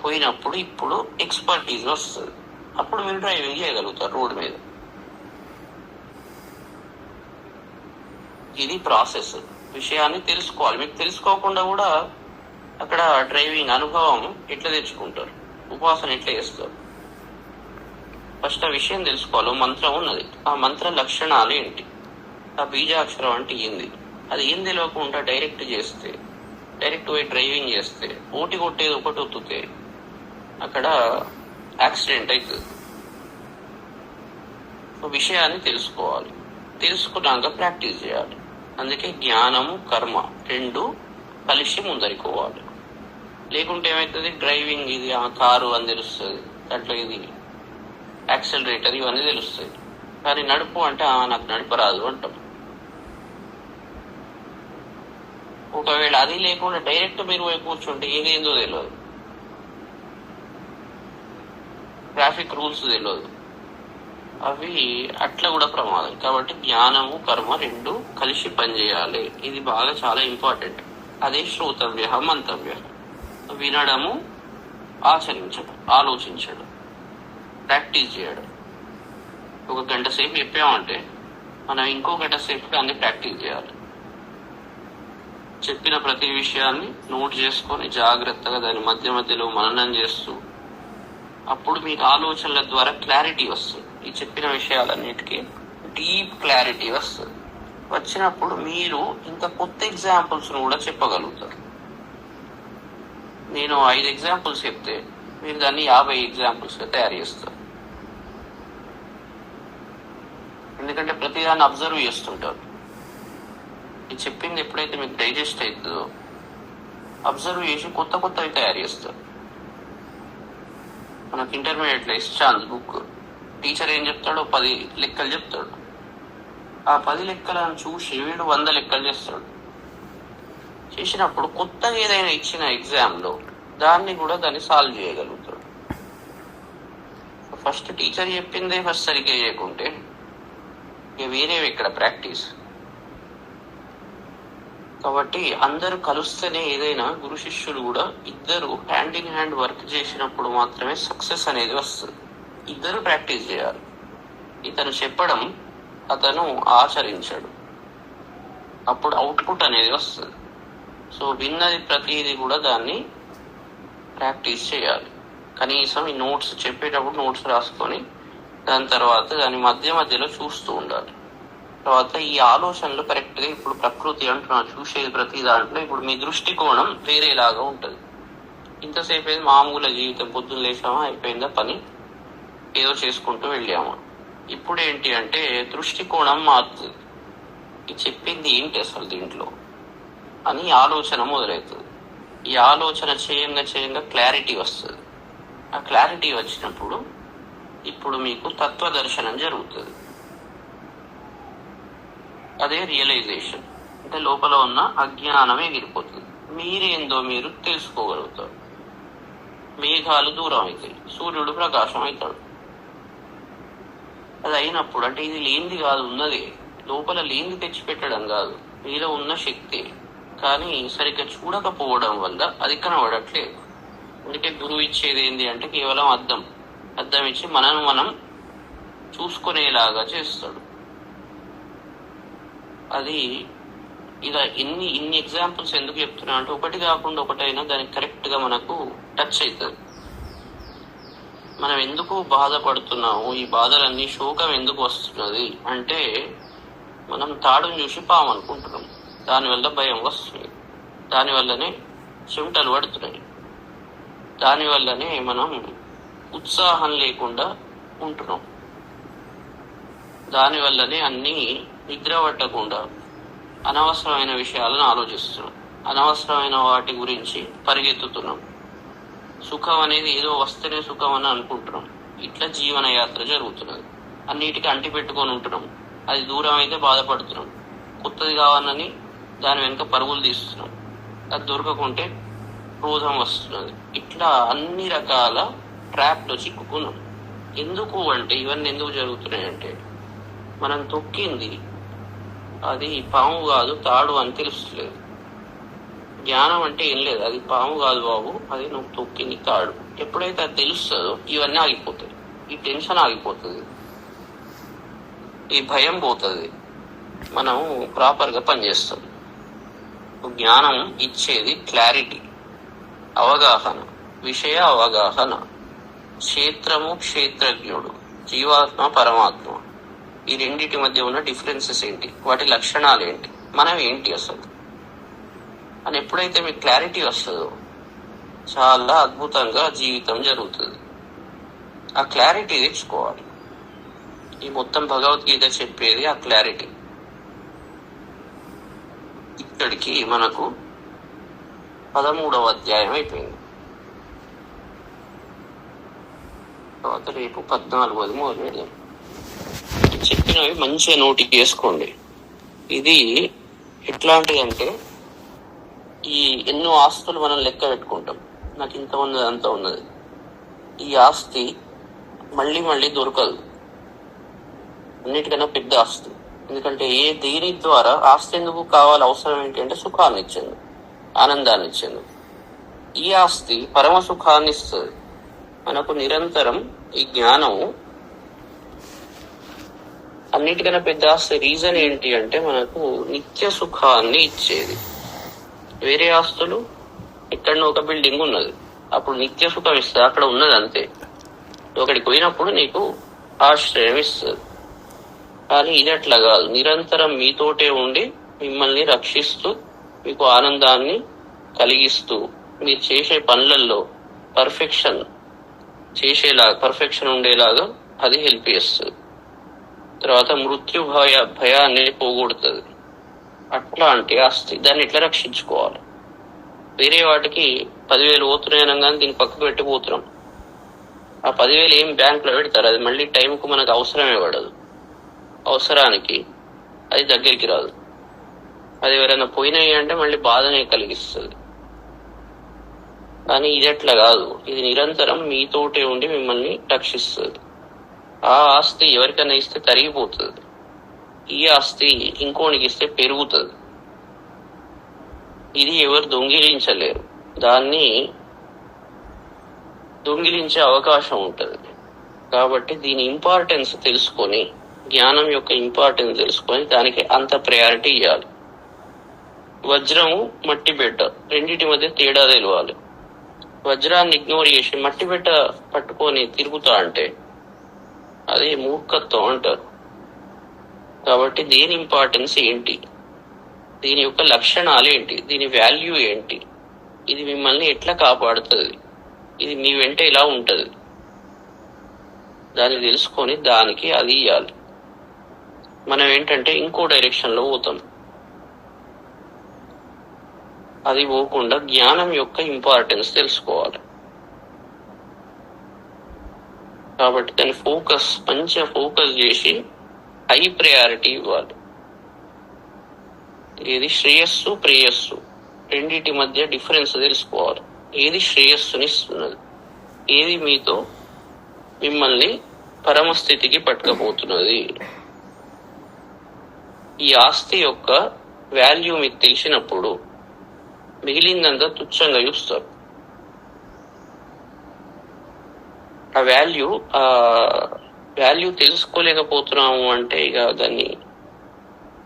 పోయినప్పుడు ఇప్పుడు ఎక్స్పర్టీజ్ వస్తుంది. అప్పుడు మీరు డ్రైవింగ్ చేయగలుగుతారు రోడ్డు మీద. ఇది ప్రాసెస్. విషయాన్ని తెలుసుకోవాలి. మీకు తెలుసుకోకుండా కూడా అక్కడ డ్రైవింగ్ అనుభవం ఎట్లా తెచ్చుకుంటారు, ఉపాసన ఎట్లా చేస్తారు. ఫస్ట్ ఆ విషయం తెలుసుకోవాలి. మంత్రం ఉన్నది, ఆ మంత్ర లక్షణాలు ఏంటి, ఆ బీజాక్షరం అంటే ఏంది, అది ఏం తెలియకుండా డైరెక్ట్ పోయి డ్రైవింగ్ చేస్తే, ఓటి కొట్టేది ఒకటి ఒత్తుతే అక్కడ యాక్సిడెంట్ అవుతుంది. విషయాన్ని తెలుసుకోవాలి, తెలుసుకున్నాక ప్రాక్టీస్ చేయాలి. అందుకే జ్ఞానము కర్మ రెండు కలిసి ముందరికోవాలి. లేకుంటే ఏమవుతుంది, డ్రైవింగ్ ఇది ఆ కారు అని తెలుస్తుంది, దాంట్లో ఇది యాక్సిలరేటర్ ఇవన్నీ తెలుస్తుంది, కానీ నడుపు అంటే నాకు నడపరాదు అంటాం. ఒకవేళ అది లేకుండా డైరెక్ట్ మీరు పోయి కూర్చుంటే ఏదేందో తెలియదు, ట్రాఫిక్ రూల్స్ తెలియదు, అవి అట్లా కూడా ప్రమాదం. కాబట్టి జ్ఞానము కర్మ రెండు కలిసి పనిచేయాలి. ఇది బాగా చాలా ఇంపార్టెంట్. అదే శ్రోతవ్య మంతవ్య, వినడము, ఆచరించడం, ఆలోచించడం, ప్రాక్టీస్ చేయడం. ఒక గంట సేపు చెప్పామంటే మనం ఇంకో గంట సేపు అన్ని ప్రాక్టీస్ చేయాలి. చెప్పిన ప్రతి విషయాన్ని నోట్ చేసుకొని జాగ్రత్తగా దాని మధ్యలో మననం చేస్తూ, అప్పుడు మీకు ఆలోచనల ద్వారా క్లారిటీ వస్తుంది. ఈ చెప్పిన విషయాలన్నిటికీ డీప్ క్లారిటీ వస్తుంది. వచ్చినప్పుడు మీరు ఇంకా కొత్త ఎగ్జాంపుల్స్ కూడా చెప్పగలుగుతారు. నేను 5 ఎగ్జాంపుల్స్ చెప్తే మీరు దాన్ని 50 ఎగ్జాంపుల్స్ తయారు చేస్తారు. ఎందుకంటే ప్రతిదాన్ని అబ్జర్వ్ చేస్తుంటారు. ఇది చెప్పింది ఎప్పుడైతే మీకు డైజెస్ట్ అవుతుందో అబ్జర్వ్ చేసి కొత్త కొత్తవి తయారు చేస్తారు. మనకు ఇంటర్మీడియట్లో ఇష్టాంత్ బుక్ టీచర్ ఏం చెప్తాడో 10 లెక్కలు చెప్తాడు. ఆ 10 లెక్కలను చూసి వీడు 100 లెక్కలు చేస్తాడు. చేసినప్పుడు కొత్తగా ఏదైనా ఇచ్చిన ఎగ్జామ్లో దాన్ని సాల్వ్ చేయగలుగుతాడు. ఫస్ట్ టీచర్ చెప్పిందే ఫస్ట్ సరిగ్గా చేయకుంటే ఇక వేరేవి ఇక్కడ ప్రాక్టీస్. కాబట్టి అందరూ కలిస్తేనే ఏదైనా గురు శిష్యులు కూడా ఇద్దరు హ్యాండ్ ఇన్ హ్యాండ్ వర్క్ చేసినప్పుడు మాత్రమే సక్సెస్ అనేది వస్తుంది. ఇద్దరు ప్రాక్టీస్ చేయాలి. ఇతను చెప్పడం అతను ఆచరించాడు, అప్పుడు అవుట్పుట్ అనేది వస్తుంది. సో విన్నది ప్రతిదీ కూడా దాన్ని ప్రాక్టీస్ చేయాలి. కనీసం ఈ నోట్స్ చెప్పేటప్పుడు నోట్స్ రాసుకొని దాని తర్వాత దాని మధ్యలో చూస్తూ ఉండాలి. తర్వాత ఈ ఆలోచనలు కరెక్ట్గా ఇప్పుడు ప్రకృతి అంటున్నా చూసేది ప్రతి దాంట్లో ఇప్పుడు మీ దృష్టికోణం వేరేలాగా ఉంటుంది. ఇంతసేపు ఏది మామూలు జీవితం, పొద్దున్న లేచామా అయిపోయిందా పని, ఏదో చేసుకుంటూ వెళ్ళామా. ఇప్పుడు ఏంటి అంటే దృష్టికోణం మారుతుంది. ఈ చెప్పింది ఏంటి అసలు దీంట్లో అని ఆలోచన మొదలవుతుంది. ఈ ఆలోచన చేయంగా క్లారిటీ వస్తుంది. ఆ క్లారిటీ వచ్చినప్పుడు ఇప్పుడు మీకు తత్వదర్శనం జరుగుతుంది. అదే రియలైజేషన్. అంటే లోపల ఉన్న అజ్ఞానమే ఎగిరిపోతుంది. మీరేందో మీరు తెలుసుకోగలుగుతారు. మేఘాలు దూరం అవుతాయి, సూర్యుడు ప్రకాశం అవుతాడు. అది అయినప్పుడు అంటే ఇది లేనిది కాదు, ఉన్నది లోపల లేనిది తెచ్చిపెట్టడం కాదు, మీలో ఉన్న శక్తి. కానీ సరిగ్గా చూడకపోవడం వల్ల అది కనబడట్లేదు. అందుకే గురువు ఇచ్చేది ఏంటి అంటే కేవలం అద్దం ఇచ్చి మనం చూసుకునేలాగా చేస్తాడు. అది ఇలా ఇన్ని ఎగ్జాంపుల్స్ ఎందుకు చెప్తున్నా అంటే ఒకటి కాకుండా ఒకటైనా దానికి కరెక్ట్ గా మనకు టచ్ అవుతుంది. మనం ఎందుకు బాధపడుతున్నాము, ఈ బాధలన్నీ శోకం ఎందుకు వస్తున్నది అంటే మనం తాడుని చూసి పాము అనుకుంటున్నాం, దానివల్ల భయం వస్తుంది, దానివల్లనే చెమటలు పడుతున్నాయి, దానివల్లనే మనం ఉత్సాహం లేకుండా ఉంటున్నాం, దానివల్లనే అన్నీ నిద్ర పట్టకుండా అనవసరమైన విషయాలను ఆలోచిస్తున్నాం, అనవసరమైన వాటి గురించి పరిగెత్తుతున్నాం. సుఖం అనేది ఏదో వస్తేనే సుఖం అని అనుకుంటున్నాం. ఇట్లా జీవన యాత్ర జరుగుతున్నది. అన్నిటికీ అంటి పెట్టుకొని ఉంటున్నాం. అది దూరం అయితే బాధపడుతున్నాం. కొత్తది కావాలని దాని వెనుక పరుగులు తీస్తున్నాం. అది దొరకకుంటే క్రోధం వస్తున్నది. ఇట్లా అన్ని రకాల ట్రాప్లో చిక్కుకున్నాం. ఎందుకు అంటే ఇవన్నీ ఎందుకు జరుగుతున్నాయంటే మనం తొక్కింది అది పాము కాదు తాడు అని తెలుస్తలేదు. జ్ఞానం అంటే ఏం లేదు, అది పాము కాదు బాబు, అది నువ్వు తొక్కింది తాడు. ఎప్పుడైతే అది తెలుస్తుందో ఇవన్నీ ఆగిపోతాయి. ఈ టెన్షన్ ఆగిపోతుంది, ఈ భయం పోతుంది, మనం ప్రాపర్గా పనిచేస్తాం. జ్ఞానం ఇచ్చేది క్లారిటీ, అవగాహన, విషయ అవగాహన. క్షేత్రము క్షేత్రజ్ఞుడు, జీవాత్మ పరమాత్మ, ఈ రెండింటి మధ్య ఉన్న డిఫరెన్సెస్ ఏంటి, వాటి లక్షణాలు ఏంటి, మనం ఏంటి అసలు అని ఎప్పుడైతే మీకు క్లారిటీ వస్తుందో చాలా అద్భుతంగా జీవితం జరుగుతుంది. ఆ క్లారిటీ తెచ్చుకోవాలి. ఈ మొత్తం భగవద్గీత చెప్పేది ఆ క్లారిటీ. ఇక్కడికి మనకు 13వ అధ్యాయం అయిపోయింది. తర్వాత రేపు 14ది మొదలు పెడదాం. చెప్పినవి మంచిగా నోటి చేసుకోండి. ఇది ఎట్లాంటిదంటే ఈ ఎన్నో ఆస్తులు మనం లెక్క పెట్టుకుంటాం, నాకు ఇంత ఉన్నది అంత ఉన్నది. ఈ ఆస్తి మళ్ళీ దొరకదు. అన్నిటికన్నా పెద్ద ఆస్తి. ఎందుకంటే దీని ద్వారా ఆస్తి ఎందుకు కావాలి, అవసరం ఏంటి అంటే సుఖాన్ని ఇచ్చేందు, ఆనందాన్ని ఇచ్చేందు. ఈ ఆస్తి పరమ సుఖాన్ని ఇస్తుంది మనకు. నిరంతరం ఈ జ్ఞానము అన్నిటికన్నా పెద్ద ఆస్తి. రీజన్ ఏంటి అంటే మనకు నిత్య సుఖాన్ని ఇచ్చేది. వేరే ఆస్తులు ఎక్కడో ఒక బిల్డింగ్ ఉన్నది, అప్పుడు నిత్య సుఖం ఇస్తుంది, అక్కడ ఉన్నది అంతే. ఒకడికి పోయినప్పుడు నీకు ఆశ్రయం ఇస్తుంది. కానీ ఇది అట్లా కాదు, నిరంతరం మీతోటే ఉండి మిమ్మల్ని రక్షిస్తూ మీకు ఆనందాన్ని కలిగిస్తూ మీరు చేసే పనులలో పర్ఫెక్షన్ ఉండేలాగా అది హెల్ప్ చేస్తుంది. తర్వాత మృత్యు భయాన్ని పోగొడుతుంది. అట్లాంటి ఆస్తి దాన్ని ఎట్లా రక్షించుకోవాలి? వేరే వాటికి 10,000 పోతున్నాయి అనగానే దీన్ని పక్కకు పెట్టిపోతున్నాం. ఆ 10,000 ఏం బ్యాంకులో పెడతారు, అది మళ్ళీ టైంకు మనకు అవసరమే పడదు. అవసరానికి అది దగ్గరికి రాదు. అది ఎవరైనా పోయినాయి అంటే మళ్ళీ బాధనే కలిగిస్తుంది. కానీ ఇది అట్లా కాదు, ఇది నిరంతరం మీతోటే ఉండి మిమ్మల్ని రక్షిస్తుంది. ఆ ఆస్తి ఎవరికైనా ఇస్తే తరిగిపోతుంది, ఈ ఆస్తి ఇంకోనికి ఇస్తే పెరుగుతుంది. ఇది ఎవరు దొంగిలించలేరు, దాన్ని దొంగిలించే అవకాశం ఉంటుంది. కాబట్టి దీని ఇంపార్టెన్స్ తెలుసుకొని, జ్ఞానం యొక్క ఇంపార్టెన్స్ తెలుసుకొని దానికి అంత ప్రయారిటీ ఇవ్వాలి. వజ్రము మట్టి బిడ్డ రెండింటి మధ్య తేడా తెలియాలి. వజ్రాన్ని ఇగ్నోర్ చేసి మట్టి బిడ్డ పట్టుకొని తిరుగుతా అంటే అది మూర్ఖత్వం అంటారు. కాబట్టి దీని ఇంపార్టెన్స్ ఏంటి, దీని యొక్క లక్షణాలు ఏంటి, దీని వాల్యూ ఏంటి, ఇది మిమ్మల్ని ఎట్లా కాపాడుతుంది, ఇది మీ వెంట ఇలా ఉంటుంది, దాన్ని తెలుసుకొని దానికి అది ఇవ్వాలి. మనం ఏంటంటే ఇంకో డైరెక్షన్లో పోతాం. అది పోకుండా జ్ఞానం యొక్క ఇంపార్టెన్స్ తెలుసుకోవాలి. కాబట్టి దాన్ని మంచిగా ఫోకస్ చేసి హై ప్రయారిటీ ఇవ్వాలి. ఏది శ్రేయస్సు ప్రేయస్సు రెండింటి మధ్య డిఫరెన్స్ తెలుసుకోవాలి. ఏది శ్రేయస్సునిస్తున్నది, ఏది మీతో మిమ్మల్ని పరమస్థితికి పట్టుకపోతున్నది. ఈ ఆస్తి యొక్క వాల్యూ మీకు తెలిసినప్పుడు మిగిలిందంతా తుచ్చంగా చూస్తారు. ఆ వాల్యూ తెలుసుకోలేకపోతున్నాము అంటే ఇక దాన్ని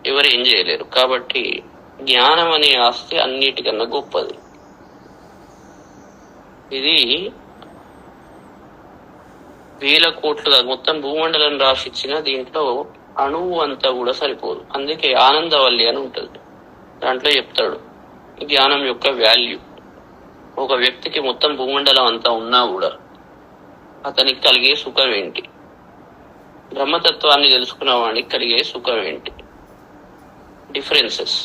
ఎవరు ఏం చేయలేరు. కాబట్టి జ్ఞానం అనే ఆస్తి అన్నిటికన్నా గొప్పది. ఇది 1000 కోట్లు మొత్తం భూమండలం రాసిచ్చిన దీంట్లో అణువు అంతా కూడా సరిపోదు. అందుకే ఆనందవల్లి అని ఉంటుంది, దాంట్లో చెప్తాడు జ్ఞానం యొక్క వాల్యూ. ఒక వ్యక్తికి మొత్తం భూమండలం అంతా ఉన్నా కూడా అతనికి కలిగే సుఖం ఏంటి, బ్రహ్మతత్వాన్ని తెలుసుకున్న వాడికి కలిగే సుఖం ఏంటి, డిఫరెన్సెస్.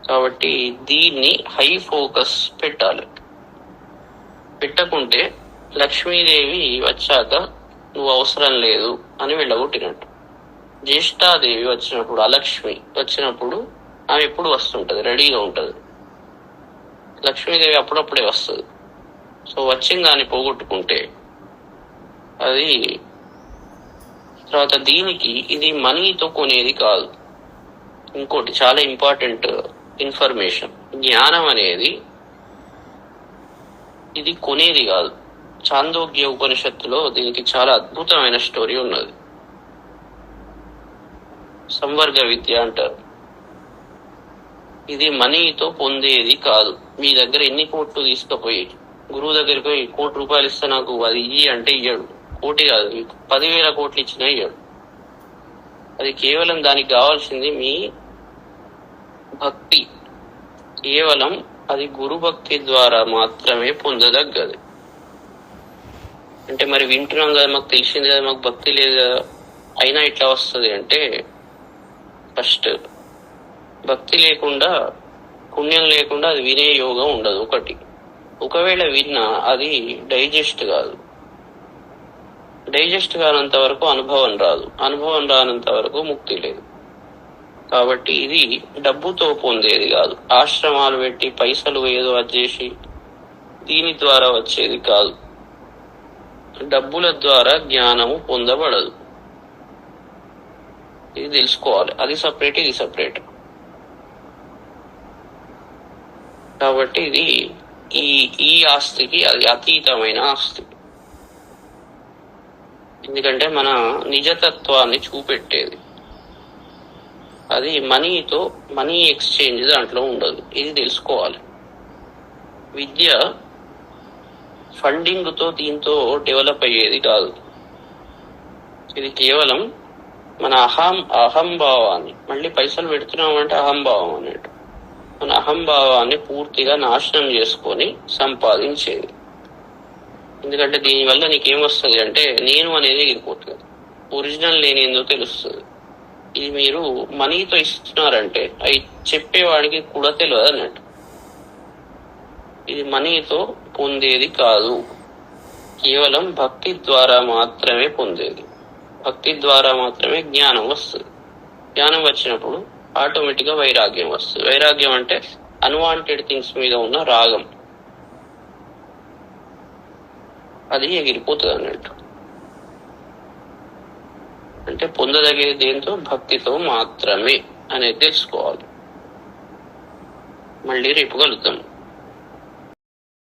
కాబట్టి దీన్ని హై ఫోకస్ పెట్టాలి. పెట్టకుంటే లక్ష్మీదేవి వచ్చాక నువ్వు అవసరం లేదు అని వెళ్ళగొట్టినట్టు. జ్యేష్ఠాదేవి వచ్చినప్పుడు, అలక్ష్మి వచ్చినప్పుడు ఆమె ఎప్పుడు వస్తుంటది, రెడీగా ఉంటది. లక్ష్మీదేవి అప్పుడప్పుడే వస్తుంది. సో వచ్చిన దాన్ని పోగొట్టుకుంటే అది తర్వాత దీనికి ఇది మనీతో కొనేది కాదు. ఇంకోటి చాలా ఇంపార్టెంట్ ఇన్ఫర్మేషన్, జ్ఞానం అనేది ఇది కొనేది కాదు. చాందోగ్య ఉపనిషత్తులో దీనికి చాలా అద్భుతమైన స్టోరీ ఉన్నది. సంవర్గ విద్య అంటారు. ఇది మనీతో పొందేది కాదు. మీ దగ్గర ఎన్ని కోట్లు తీసుకుపోయి గురువు దగ్గరికి పోయి 1 కోటి రూపాయలు ఇస్తే నాకు అది ఇయ్యి అంటే ఇయ్యడు. 1 కోటి కాదు, 10,000 కోట్లు ఇచ్చినా ఇయ్యడు. అది కేవలం దానికి కావాల్సింది మీ భక్తి. కేవలం అది గురు భక్తి ద్వారా మాత్రమే పొందదగ్గది. అంటే మరి వింటున్నాం కదా, మాకు తెలిసింది కదా, మాకు భక్తి లేదు కదా, అయినా ఇట్లా వస్తుంది అంటే ఫస్ట్ భక్తి లేకుండా, పుణ్యం లేకుండా అది వినే యోగం ఉండదు. ఒకవేళ విన్నా అది డైజెస్ట్ కాదు. డైజెస్ట్ కానంత వరకు అనుభవం రాదు, అనుభవం రానంత వరకు ముక్తి లేదు. కాబట్టి ఇది డబ్బుతో పొందేది కాదు. ఆశ్రమాలు పెట్టి పైసలు ఏదో వచ్చేసి దీని ద్వారా వచ్చేది కాదు. డబ్బుల ద్వారా జ్ఞానము పొందబడదు. ఇది తెలుసుకోవాలి. అది సపరేట్, ఇది సపరేట్. కాబట్టి ఇది ఈ ఆస్తికి అది అతీతమైన ఆస్తి. ఎందుకంటే మన నిజతత్వాన్ని చూపెట్టేది. అది మనీ ఎక్స్చేంజ్ దాంట్లో ఉండదు. ఇది తెలుసుకోవాలి. విద్య ఫండింగ్తో దీంతో డెవలప్ అయ్యేది కాదు. ఇది కేవలం మన అహంభావాన్ని, మళ్ళీ పైసలు పెడుతున్నామంటే అహంభావం అన్నట్టు, మన అహంభావాన్ని పూర్తిగా నాశనం చేసుకొని సంపాదించేది. ఎందుకంటే దీనివల్ల నీకేమొస్తుంది అంటే నేను అనేది ఎగిరిపోతుంది. ఒరిజినల్ లేని ఏందో తెలుస్తుంది. ఇది మీరు మనీతో ఇస్తున్నారంటే అవి చెప్పేవాడికి కూడా తెలియదు అన్నట్టు. ఇది మనీతో పొందేది కాదు, కేవలం భక్తి ద్వారా మాత్రమే పొందేది. భక్తి ద్వారా మాత్రమే జ్ఞానం వస్తుంది. జ్ఞానం వచ్చినప్పుడు ఆటోమేటిక్ గా వైరాగ్యం వస్తుంది. వైరాగ్యం అంటే అన్వాంటెడ్ థింగ్స్ మీద ఉన్న రాగం, అది ఎగిరిపోతుంది అన్నట్టు. అంటే పొందదగేది దేంతో? భక్తితో మాత్రమే అనేది తెలుసుకోవాలి. మళ్ళీ రేపు కలుద్దాం.